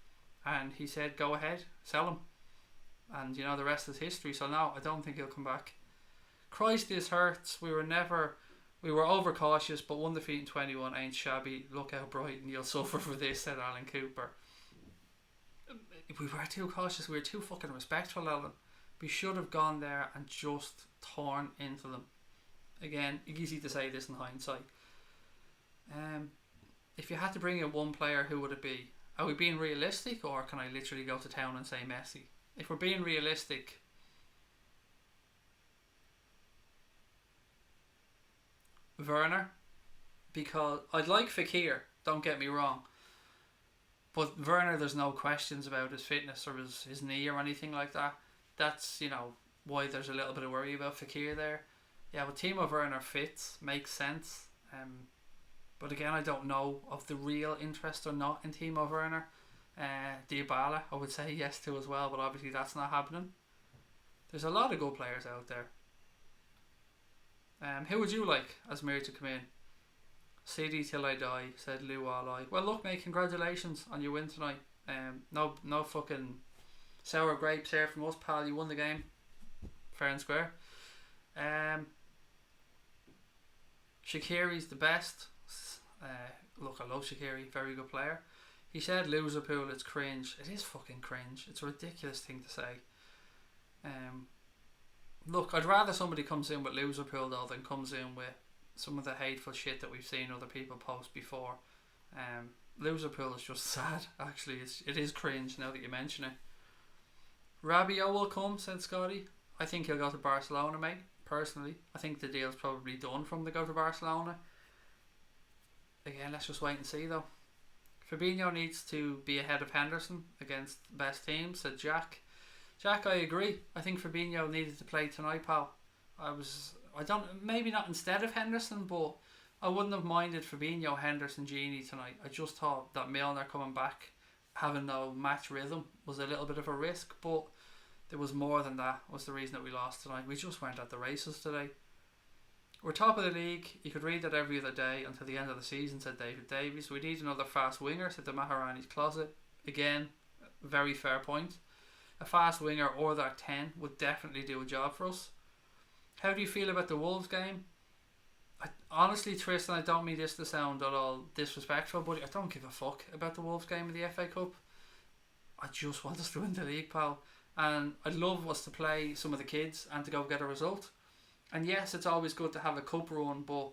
And he said, go ahead, sell him. And you know, the rest is history. So no, I don't think he'll come back. Christ, this hurts. We were overcautious, but one defeat in 21 ain't shabby. Look out, Brighton, you'll suffer for this, said Alan Cooper. We were too cautious. We were too fucking respectful, Alan. We should have gone there and just torn into them. Again, easy to say this in hindsight. If you had to bring in one player, who would it be? Are we being realistic, or can I literally go to town and say Messi? If we're being realistic, Werner, because I'd like Fekir, don't get me wrong, but Werner, there's no questions about his fitness or his knee or anything like that. That's, you know, why there's a little bit of worry about Fekir there. Yeah, but Timo Werner fits, makes sense. But again, I don't know of the real interest or not in Timo Werner. Dybala, I would say yes to as well, but obviously that's not happening. There's a lot of good players out there. Who would you like as Mir to come in? City till I die, said Lou Alleye. Well, look, mate, congratulations on your win tonight. No fucking sour grapes here from us, pal. You won the game, fair and square. Shaqiri's the best. Look, I love Shaqiri, very good player. He said Liverpool, it's cringe. It is fucking cringe. It's a ridiculous thing to say. Look, I'd rather somebody comes in with Liverpool though than comes in with some of the hateful shit that we've seen other people post before. Liverpool is just sad. Actually, it is cringe now that you mention it. Rabiot will come, said Scotty. I think he'll go to Barcelona, mate. Personally, I think the deal's probably done from the go to Barcelona. Again, let's just wait and see though. Fabinho needs to be ahead of Henderson against the best teams, said Jack. Jack, I agree. I think Fabinho needed to play tonight, pal. Maybe not instead of Henderson, but I wouldn't have minded Fabinho, Henderson, Genie tonight. I just thought that Milner coming back, having no match rhythm, was a little bit of a risk, but there was more than that, was the reason that we lost tonight. We just went at the races today. We're top of the league. You could read that every other day until the end of the season, said David Davies. We need another fast winger, said the Maharani's closet. Again, very fair point. A fast winger or that 10 would definitely do a job for us. How do you feel about the Wolves game? Honestly, Tristan, I don't mean this to sound at all disrespectful, but I don't give a fuck about the Wolves game of the FA Cup. I just want us to win the league, pal. And I'd love us to play some of the kids and to go get a result. And yes, it's always good to have a cup run, but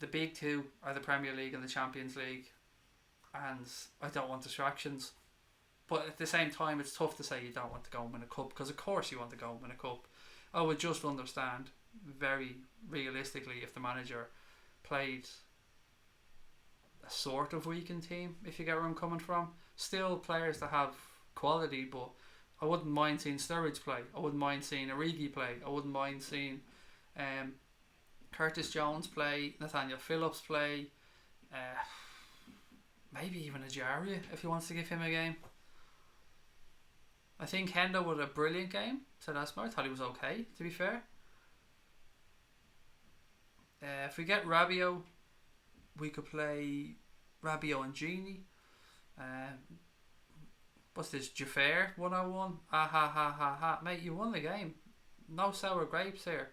the big two are the Premier League and the Champions League. And I don't want distractions. But at the same time, it's tough to say you don't want to go and win a cup, because of course you want to go and win a cup. I would just understand very realistically if the manager played a sort of weakened team, if you get where I'm coming from. Still players that have quality, but I wouldn't mind seeing Sturridge play. I wouldn't mind seeing Origi play. I wouldn't mind seeing Curtis Jones play, Nathaniel Phillips play, maybe even Ajaria if he wants to give him a game. I think Hendo had a brilliant game. So that's I thought he was okay, to be fair. If we get Rabiot, we could play Rabiot and Genie. What's this? Jafar 101. Ah ha ha ha ha. Mate, you won the game. No sour grapes here.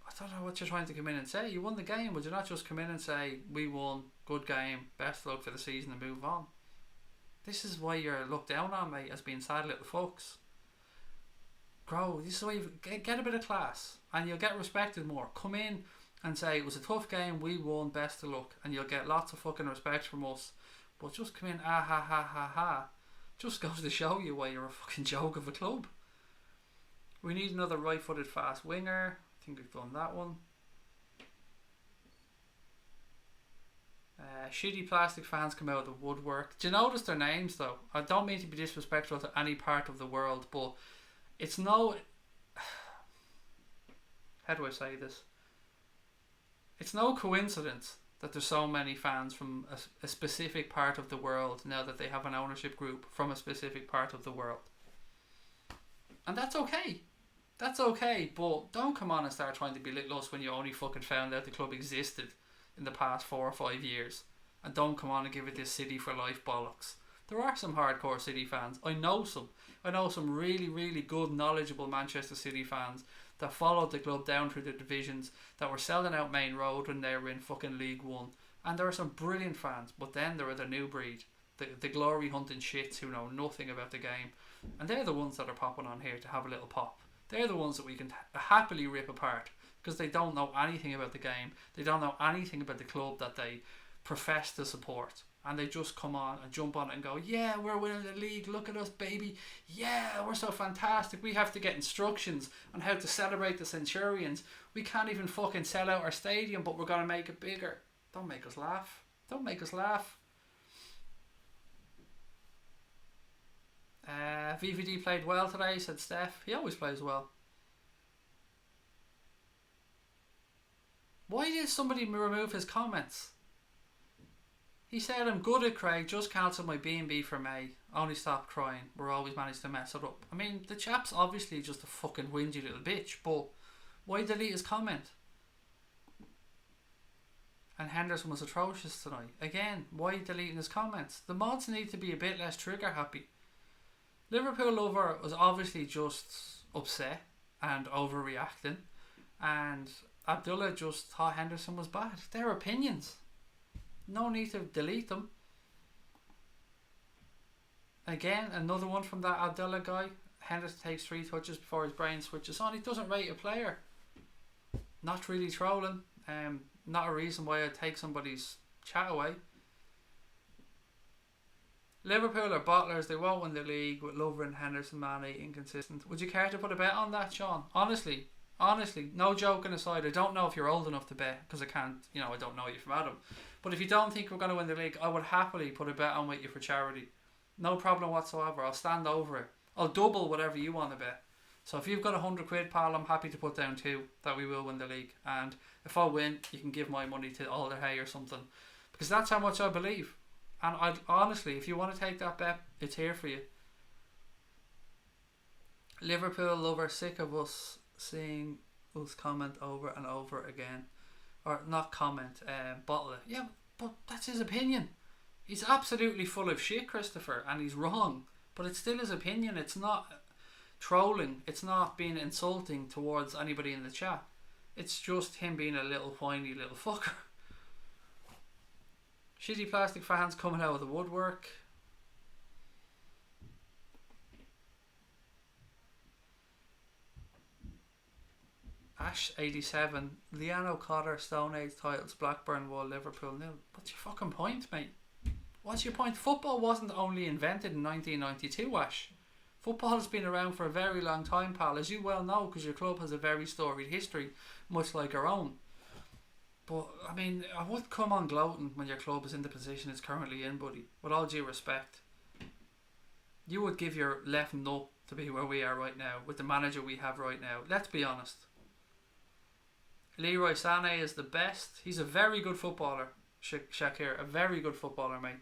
I don't know what you're trying to come in and say. You won the game. Would you not just come in and say, we won, good game, best luck for the season, and move on? This is why you're looked down on, mate, as being sad little fucks. Grow. This is why you get a bit of class and you'll get respected more. Come in and say, it was a tough game, we won, best of luck, and you'll get lots of fucking respect from us. But just come in, ah ha ha ha ha, just goes to show you why you're a fucking joke of a club. We need another right-footed fast winger. I think we've done that one. Shitty plastic fans come out of the woodwork. Do you notice their names though? I don't mean to be disrespectful to any part of the world, but it's no... How do I say this? It's no coincidence that there's so many fans from a specific part of the world now that they have an ownership group from a specific part of the world. And that's okay. That's okay, but don't come on and start trying to belittle us when you only fucking found out the club existed in the past 4 or 5 years. And don't come on and give it this City for life bollocks. There are some hardcore City fans. I know some. I know some really, really good, knowledgeable Manchester City fans that followed the club down through the divisions, that were selling out Main Road when they were in fucking League One. And there are some brilliant fans, but then there are the new breed, the glory hunting shits who know nothing about the game. And they're the ones that are popping on here to have a little pop. They're the ones that we can happily rip apart, because they don't know anything about the game. They don't know anything about the club that they profess to support. And they just come on and jump on it and go, yeah, we're winning the league, look at us, baby, yeah, we're so fantastic, we have to get instructions on how to celebrate the Centurions, we can't even fucking sell out our stadium, but we're going to make it bigger. Don't make us laugh. Don't make us laugh. VVD played well today, said Steph. He always plays well. Why did somebody remove his comments? He said, I'm good at Craig, just cancelled my B&B for May. Only stop crying. We're always managed to mess it up. I mean, the chap's obviously just a fucking whingy little bitch, but why delete his comment? And Henderson was atrocious tonight. Again, why deleting his comments? The mods need to be a bit less trigger happy. Liverpool lover was obviously just upset and overreacting, and Abdullah just thought Henderson was bad. Their opinions. No need to delete them. Again, another one from that Abdullah guy. Henderson takes 3 touches before his brain switches on. He doesn't rate a player. Not really trolling. Not a reason why I'd take somebody's chat away. Liverpool are bottlers. They won't win the league with Lover and Henderson, Mane inconsistent. Would you care to put a bet on that, Sean? Honestly, no joking aside, I don't know if you're old enough to bet, because I can't, I don't know you from Adam. But if you don't think we're going to win the league, I would happily put a bet on with you for charity. No problem whatsoever. I'll stand over it. I'll double whatever you want to bet. So if you've got £100, pal, I'm happy to put down 2 that we will win the league. And if I win, you can give my money to Alder Hay or something, because that's how much I believe. And I honestly, if you want to take that bet, it's here for you. Liverpool lover sick of us seeing us comment over and over again. Or not comment, bottle it. Yeah, but that's his opinion. He's absolutely full of shit, Christopher, and he's wrong. But it's still his opinion. It's not trolling. It's not being insulting towards anybody in the chat. It's just him being a little whiny little fucker. Shitty plastic fans coming out of the woodwork. Ash 87, Leanne O'Connor, Stone Age titles, Blackburn wall, Liverpool nil. What's your fucking point, mate? What's your point? Football wasn't only invented in 1992, Ash. Football has been around for a very long time, pal, as you well know, because your club has a very storied history, much like our own. But, I mean, I would come on gloating when your club is in the position it's currently in, buddy. With all due respect. You would give your left nut to be where we are right now, with the manager we have right now. Let's be honest. Leroy Sané is the best. He's a very good footballer, Shakir. A very good footballer, mate.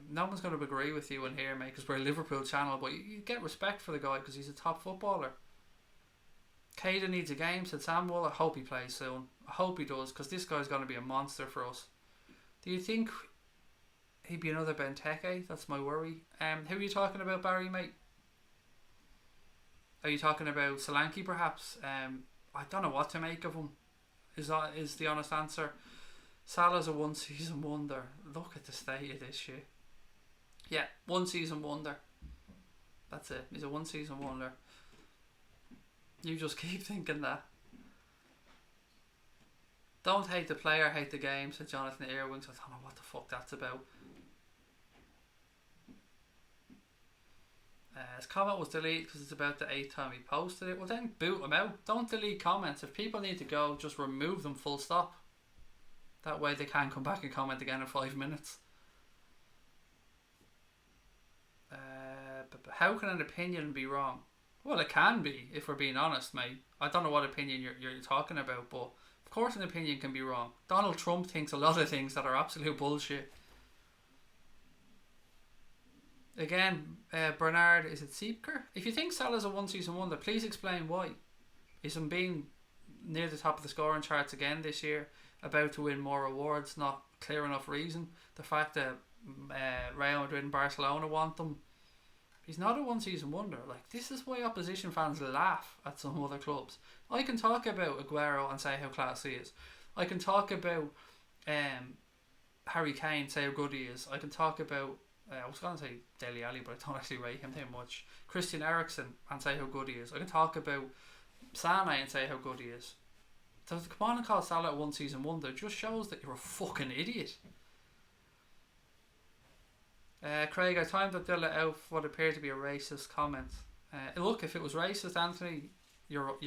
No one's going to agree with you in here, mate, because we're a Liverpool channel, but you get respect for the guy because he's a top footballer. Caden needs a game, said Samuel. I hope he plays soon. I hope he does, because this guy's going to be a monster for us. Do you think he'd be another Benteke? That's my worry. Who are you talking about, Barry, mate? Are you talking about Solanke, perhaps? I don't know what to make of him. Is the honest answer. Salah's a one season wonder. Look at the state of this shit. Yeah, one season wonder. That's it. He's a one season wonder. You just keep thinking that. Don't hate the player, hate the game, said Jonathan Earwings. I don't know what the fuck that's about. His comment was deleted because it's about the 8th time he posted it. Well, then boot him out. Don't delete comments. If people need to go, just remove them full stop. That way they can't come back and comment again in 5 minutes. But how can an opinion be wrong? Well, it can be, if we're being honest, mate. I don't know what opinion you're talking about, but of course an opinion can be wrong. Donald Trump thinks a lot of things that are absolute bullshit. Again, Bernard, is it Seepker? If you think Salah's a one season wonder, please explain why. Is him being near the top of the scoring charts again this year, about to win more awards, not clear enough reason? The fact that Real Madrid and Barcelona want them. He's not a one season wonder. Like, this is why opposition fans laugh at some other clubs. I can talk about Aguero and say how class he is. I can talk about Harry Kane, say how good he is. I can talk about I was going to say Dele Alli, but I don't actually rate him too much. Christian Eriksen, and say how good he is. I can talk about Sané and say how good he is. So to come on and call Salah a one season wonder just shows that you're a fucking idiot. Craig, I timed Abdullah out for what appeared to be a racist comment. Look, if it was racist, Anthony, you're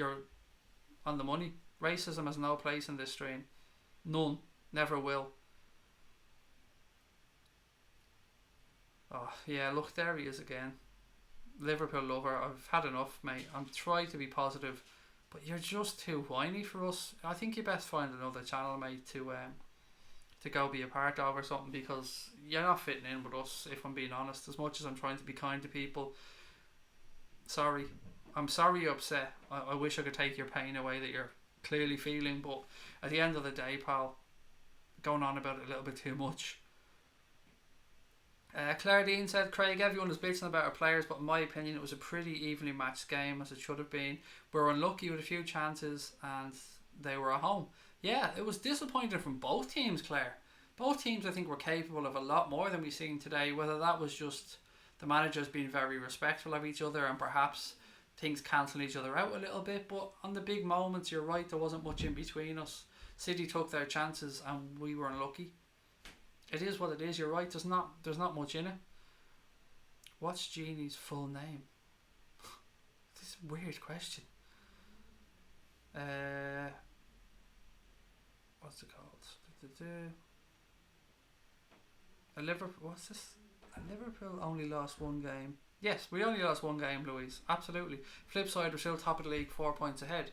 on the money. Racism has no place in this stream. None. Never will. Oh, yeah, look, there he is again. Liverpool lover. I've had enough, mate. I'm trying to be positive, but you're just too whiny for us. I think you best find another channel, mate, to go be a part of or something, because you're not fitting in with us, if I'm being honest. As much as I'm trying to be kind to people, sorry. I'm sorry you're upset. I wish I could take your pain away that you're clearly feeling, but at the end of the day, pal, going on about it a little bit too much. Claire Dean said, Craig, everyone is bitching about our players, but in my opinion it was a pretty evenly matched game, as it should have been. We were unlucky with a few chances and they were at home. Yeah, it was disappointing from both teams, Claire. Both teams, I think, were capable of a lot more than we've seen today, whether that was just the managers being very respectful of each other and perhaps things cancelling each other out a little bit. But on the big moments, you're right, there wasn't much in between us. City took their chances and we were unlucky. It is what it is. You're right. There's not much in it. What's Genie's full name? This is a weird question. What's it called? A Liverpool. What's this? A Liverpool only lost one game. Yes, we only lost one game, Louise. Absolutely. Flip side, we're still top of the league, 4 points ahead.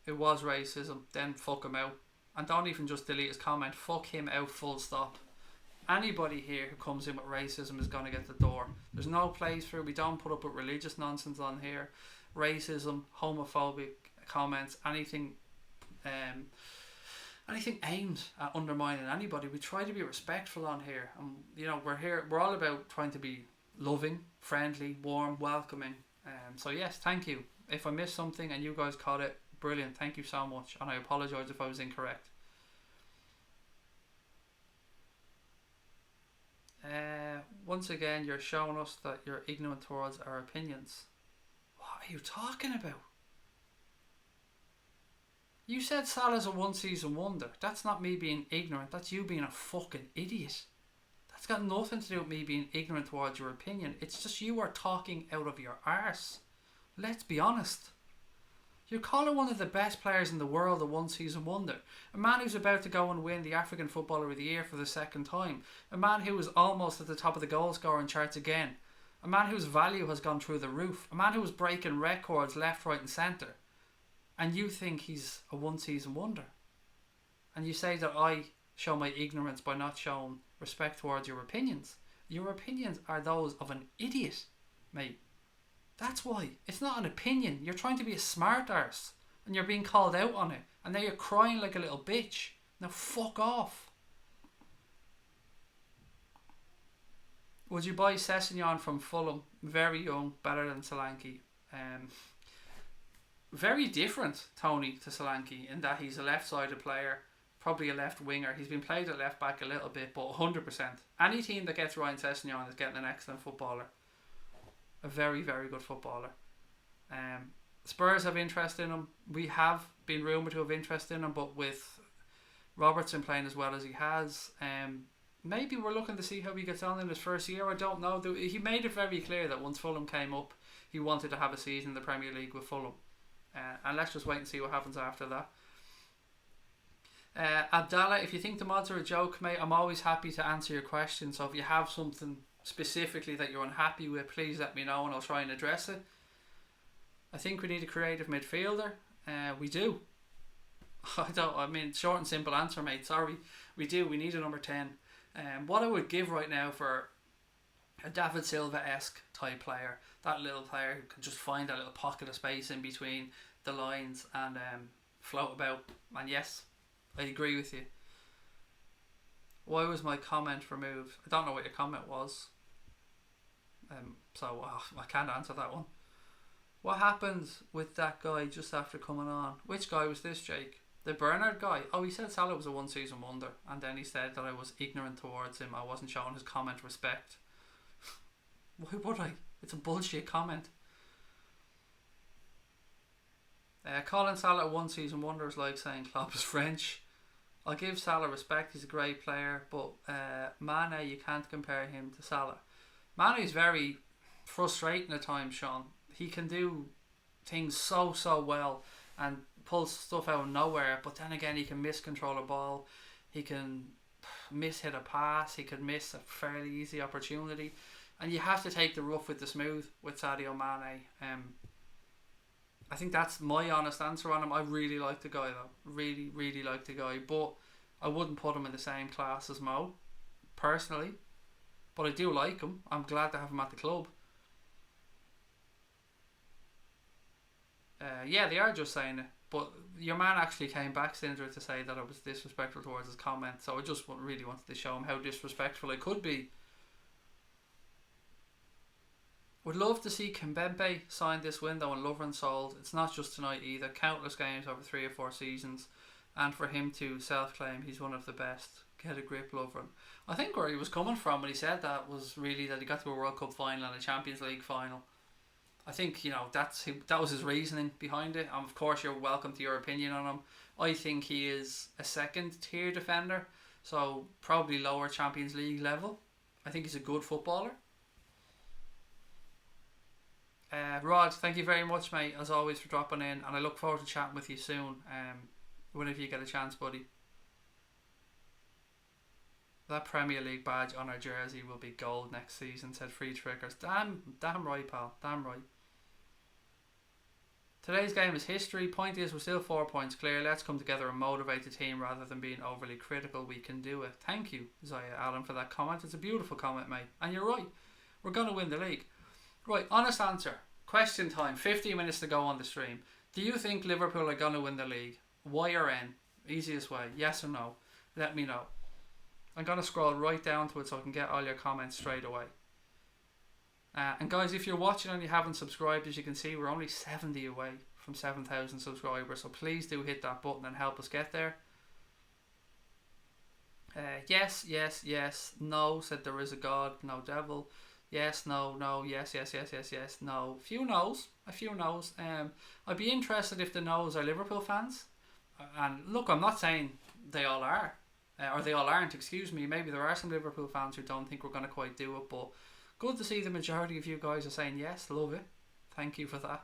It was racism, then fuck him out. And don't even just delete his comment, fuck him out, full stop. Anybody here who comes in with racism is going to get the door. There's no place for it. We don't put up with religious nonsense on here. Racism, homophobic comments, anything anything aimed at undermining anybody. We try to be respectful on here, and we're all about trying to be loving, friendly, warm, welcoming. So yes, thank you. If I missed something and you guys caught it, brilliant. Thank you so much, and I apologise if I was incorrect. Once again, you're showing us that you're ignorant towards our opinions. What are you talking about? You said Salah's a one-season wonder. That's not me being ignorant. That's you being a fucking idiot. That's got nothing to do with me being ignorant towards your opinion. It's just you are talking out of your arse. Let's be honest. You're calling one of the best players in the world a one-season wonder. A man who's about to go and win the African Footballer of the Year for the second time. A man who is almost at the top of the goal scoring charts again. A man whose value has gone through the roof. A man who is breaking records left, right and centre. And you think he's a one-season wonder. And you say that I show my ignorance by not showing respect towards your opinions. Your opinions are those of an idiot, mate. That's why. It's not an opinion. You're trying to be a smart arse and you're being called out on it. And now you're crying like a little bitch. Now fuck off. Would you buy Sessegnon from Fulham? Very young, better than Solanke. Very different, Tony, to Solanke in that he's a left-sided player, probably a left winger. He's been played at left back a little bit, but 100%. Any team that gets Ryan Sessegnon is getting an excellent footballer. A very, very good footballer. Spurs have interest in him. We have been rumoured to have interest in him, but with Robertson playing as well as he has, maybe we're looking to see how he gets on in his first year. I don't know. He made it very clear that once Fulham came up, he wanted to have a season in the Premier League with Fulham. And let's just wait and see what happens after that. Abdallah, if you think the mods are a joke, mate, I'm always happy to answer your question. So if you have something specifically that you're unhappy with, please let me know and I'll try and address it. I think we need a creative midfielder. We do. Short and simple answer, mate. Sorry. We do. We need a number 10. What I would give right now for a David Silva-esque type player, that little player who can just find that little pocket of space in between the lines and float about. And yes, I agree with you. Why was my comment removed? I don't know what your comment was. I can't answer that one. What happened with that guy just after coming on? Which guy was this, Jake? The Bernard guy? Oh, he said Salah was a one-season wonder, and then he said that I was ignorant towards him. I wasn't showing his comment respect. Why would I? It's a bullshit comment. Calling Salah a one-season wonder is like saying Klopp is French. I'll give Salah respect. He's a great player, but Mane, you can't compare him to Salah. Mane is very frustrating at times, Sean. He can do things so well and pull stuff out of nowhere, but then again he can miscontrol a ball, he can miss-hit a pass, he could miss a fairly easy opportunity, and you have to take the rough with the smooth with Sadio Mane. I think that's my honest answer on him. I really like the guy though, really like the guy, but I wouldn't put him in the same class as Mo personally, but I do like him. I'm glad to have him at the club. Yeah, they are just saying it, but your man actually came back, Sindra, to say that I was disrespectful towards his comment, so I just really wanted to show him how disrespectful I could be. Would love to see Kimpembe signed this window and Lovren sold. It's not just tonight either, countless games over 3 or 4 seasons, and for him to self-claim he's one of the best. Get a grip, Lovren. I think where he was coming from when he said that was really that he got to a World Cup final and a Champions League final. I think, that was his reasoning behind it. Of course, you're welcome to your opinion on him. I think he is a second tier defender, so probably lower Champions League level. I think he's a good footballer. Rod, thank you very much, mate, as always, for dropping in, and I look forward to chatting with you soon, whenever you get a chance, buddy. That Premier League badge on our jersey will be gold next season, said Free Trickers. Damn right, pal. Damn right. Today's game is history. Point is, we're still 4 points clear. Let's come together and motivate the team rather than being overly critical. We can do it. Thank you, Zaya Allen, for that comment. It's a beautiful comment, mate. And you're right. We're going to win the league. Right, honest answer. Question time. 15 minutes to go on the stream. Do you think Liverpool are going to win the league? Y or N? Easiest way. Yes or no? Let me know. I'm going to scroll right down to it so I can get all your comments straight away. And guys, if you're watching and you haven't subscribed, as you can see, we're only 70 away from 7,000 subscribers. So please do hit that button and help us get there. Yes, yes, yes. No, said there is a God, no devil. Yes, no, no, yes, yes, yes, yes, yes, no. A few no's. I'd be interested if the no's are Liverpool fans. And look, I'm not saying they all are. Or they all aren't, excuse me. Maybe there are some Liverpool fans who don't think we're going to quite do it. But good to see the majority of you guys are saying yes, love it. Thank you for that.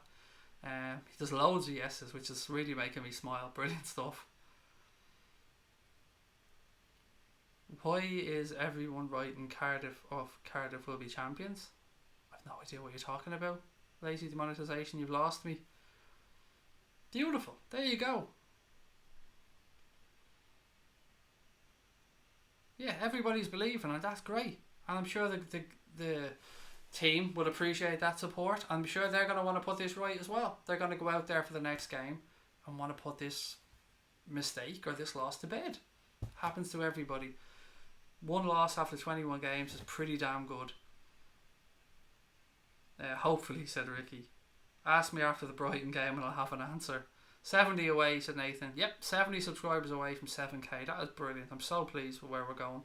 There's loads of yeses, which is really making me smile. Brilliant stuff. Why is everyone writing Cardiff will be champions? I've no idea what you're talking about. Lazy demonetisation, you've lost me. Beautiful. There you go. Yeah, everybody's believing, and that's great. And I'm sure the team would appreciate that support. I'm sure they're going to want to put this right as well. They're going to go out there for the next game and want to put this mistake or this loss to bed. Happens to everybody. One loss after 21 games is pretty damn good. Hopefully, said Ricky. Ask me after the Brighton game and I'll have an answer. 70 away, said Nathan. Yep, 70 subscribers away from 7k. That is brilliant. I'm so pleased with where we're going.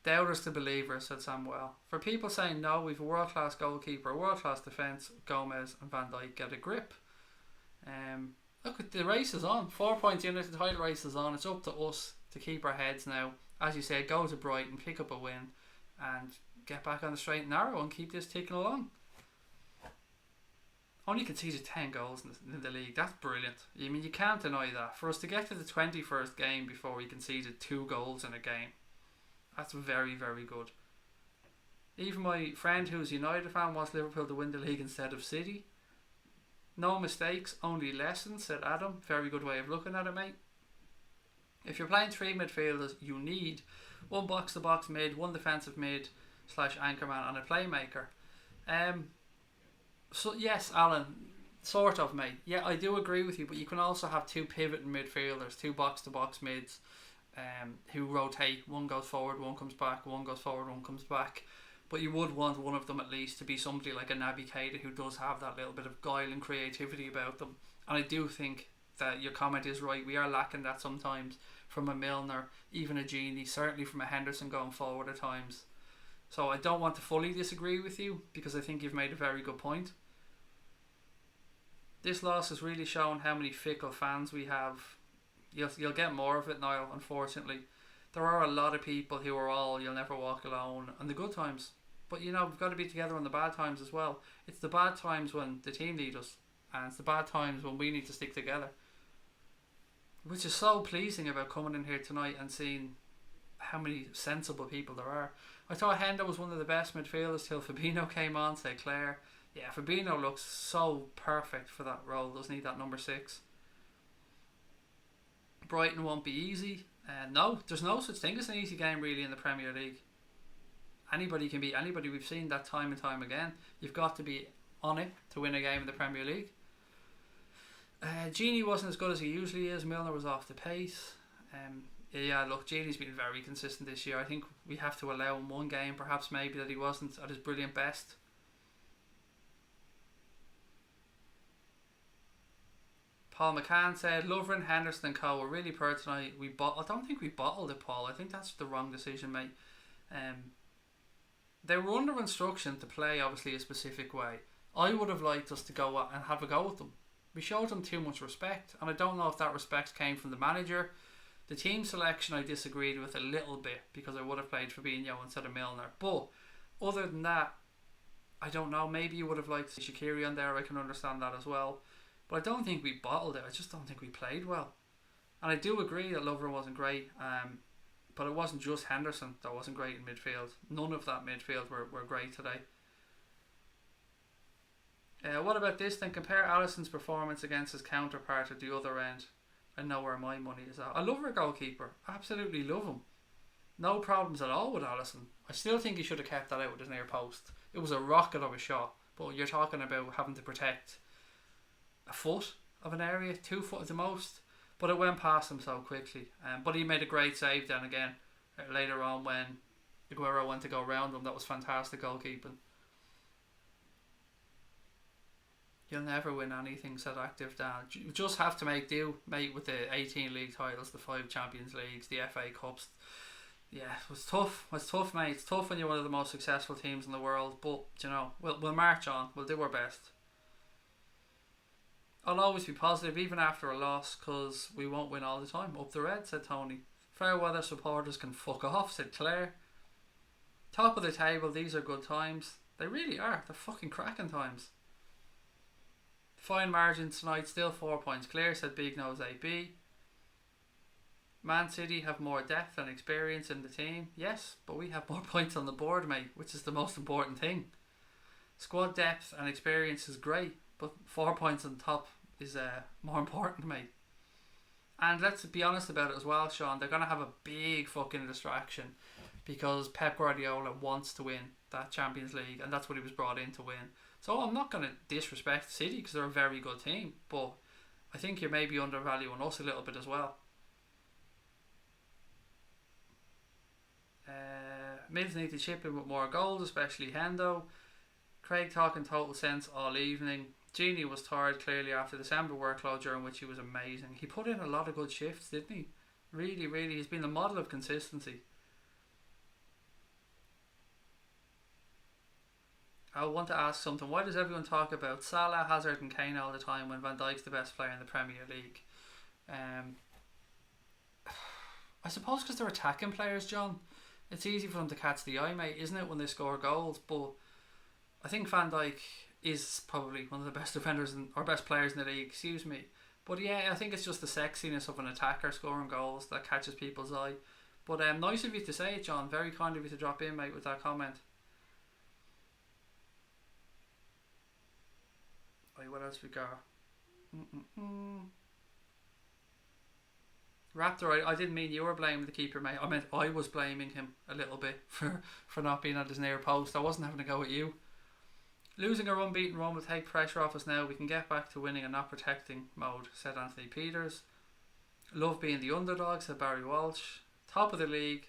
Doubters to believers, said Samuel. For people saying no, we've a world-class goalkeeper, a world-class defence, Gomez and Van Dijk, get a grip. Look, the race is on. 4 points in it, the title race is on. It's up to us to keep our heads now. As you said, go to Brighton, pick up a win and get back on the straight and narrow and keep this ticking along. Only conceded 10 goals in the league. That's brilliant. I mean, you can't deny that. For us to get to the 21st game before we conceded 2 goals in a game, that's very, very good. Even my friend who's a United fan wants Liverpool to win the league instead of City. No mistakes, only lessons, said Adam. Very good way of looking at it, mate. If you're playing 3 midfielders, you need 1 box-to-box mid, 1 defensive mid / anchorman and a playmaker. So yes, Alan, sort of, mate. Yeah, I do agree with you, but you can also have 2 pivoting midfielders, 2 box-to-box mids who rotate. One goes forward, one comes back, one goes forward, one comes back. But you would want one of them at least to be somebody like a Naby Keita who does have that little bit of guile and creativity about them. And I do think that your comment is right. We are lacking that sometimes from a Milner, even a Genie, certainly from a Henderson going forward at times. So I don't want to fully disagree with you because I think you've made a very good point. This loss has really shown how many fickle fans we have. You'll get more of it, Niall, unfortunately. There are a lot of people who are all, you'll never walk alone, and the good times. But you know, we've got to be together on the bad times as well. It's the bad times when the team need us, and it's the bad times when we need to stick together. Which is so pleasing about coming in here tonight and seeing how many sensible people there are. I thought Hendo was one of the best midfielders till Fabinho came on, said Claire. Yeah, Fabinho looks so perfect for that role, doesn't he, that number 6. Brighton won't be easy. No, there's no such thing as an easy game really in the Premier League. Anybody can beat anybody. We've seen that time and time again. You've got to be on it to win a game in the Premier League. Genie wasn't as good as he usually is. Milner was off the pace. Yeah, look, Genie's been very consistent this year. I think we have to allow him one game, perhaps maybe, that he wasn't at his brilliant best. Paul McCann said, Lovren, Henderson and Co were really poor tonight. I don't think we bottled it, Paul. I think that's the wrong decision, mate. They were under instruction to play, obviously, a specific way. I would have liked us to go and have a go with them. We showed them too much respect, and I don't know if that respect came from the manager. The team selection I disagreed with a little bit because I would have played Fabinho instead of Milner. But other than that, I don't know. Maybe you would have liked Shaqiri on there. I can understand that as well. But I don't think we bottled it. I just don't think we played well. And I do agree that Lovren wasn't great. But it wasn't just Henderson that wasn't great in midfield. None of that midfield were great today. What about this then? Compare Alisson's performance against his counterpart at the other end. I know where my money is at. I love our goalkeeper. Absolutely love him. No problems at all with Alisson. I still think he should have kept that out with his near post. It was a rocket of a shot. But you're talking about having to protect a foot of an area, 2 foot at the most. But it went past him so quickly. But he made a great save then again later on when Aguero went to go round him. That was fantastic goalkeeping. You'll never win anything, said Active Dan. You just have to make do, mate, with the 18 league titles, the 5 Champions Leagues, the FA Cups. Yeah, it was tough. It's tough, mate. It's tough when you're one of the most successful teams in the world. But, you know, we'll march on. We'll do our best. I'll always be positive, even after a loss, because we won't win all the time. Up the red, said Tony. Fair weather supporters can fuck off, said Claire. Top of the table, these are good times. They really are. They're fucking cracking times. Fine margin tonight, still 4 points clear, said Big Nose AB. Man City have more depth and experience in the team. Yes, but we have more points on the board, mate, which is the most important thing. Squad depth and experience is great, but 4 points on top is more important, mate. And let's be honest about it as well, Sean. They're going to have a big fucking distraction because Pep Guardiola wants to win that Champions League, and that's what he was brought in to win. So I'm not going to disrespect City because they're a very good team, but I think you're maybe undervaluing us a little bit as well. Mids need to chip in with more goals, especially Hendo. Craig talking total sense all evening. Genie was tired clearly after December workload, during which he was amazing. He put in a lot of good shifts, didn't he? Really, really. He's been the model of consistency. I want to ask something. Why does everyone talk about Salah, Hazard and Kane all the time when Van Dijk's the best player in the Premier League? I suppose because they're attacking players, John. It's easy for them to catch the eye, mate, isn't it, when they score goals? But I think Van Dijk is probably one of the best defenders or best players in the league, excuse me. But yeah, I think it's just the sexiness of an attacker scoring goals that catches people's eye. But nice of you to say it, John. Very kind of you to drop in, mate, with that comment. Right, what else we got? Raptor, I didn't mean you were blaming the keeper, mate. I meant I was blaming him a little bit for not being at his near post. I wasn't having a go at you. Losing our unbeaten run will take pressure off us now. We can get back to winning and not protecting mode, said Anthony Peters. Love being the underdog, said Barry Walsh. Top of the league.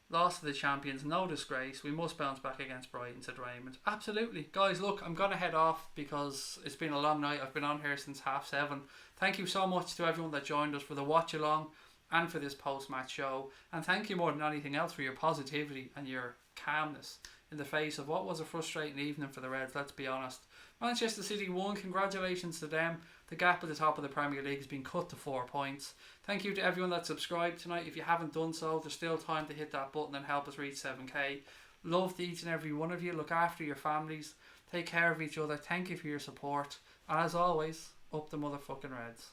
Lost to the champions, no disgrace. We must bounce back against Brighton, said Raymond. Absolutely. Guys, look, I'm going to head off because it's been a long night. I've been on here since 7:30. Thank you so much to everyone that joined us for the watch along and for this post-match show. And thank you more than anything else for your positivity and your calmness in the face of what was a frustrating evening for the Reds, let's be honest. Manchester City won, congratulations to them. The gap at the top of the Premier League has been cut to 4 points. Thank you to everyone that subscribed tonight. If you haven't done so, there's still time to hit that button and help us reach 7k. Love to each and every one of you. Look after your families. Take care of each other. Thank you for your support. And as always, up the motherfucking Reds.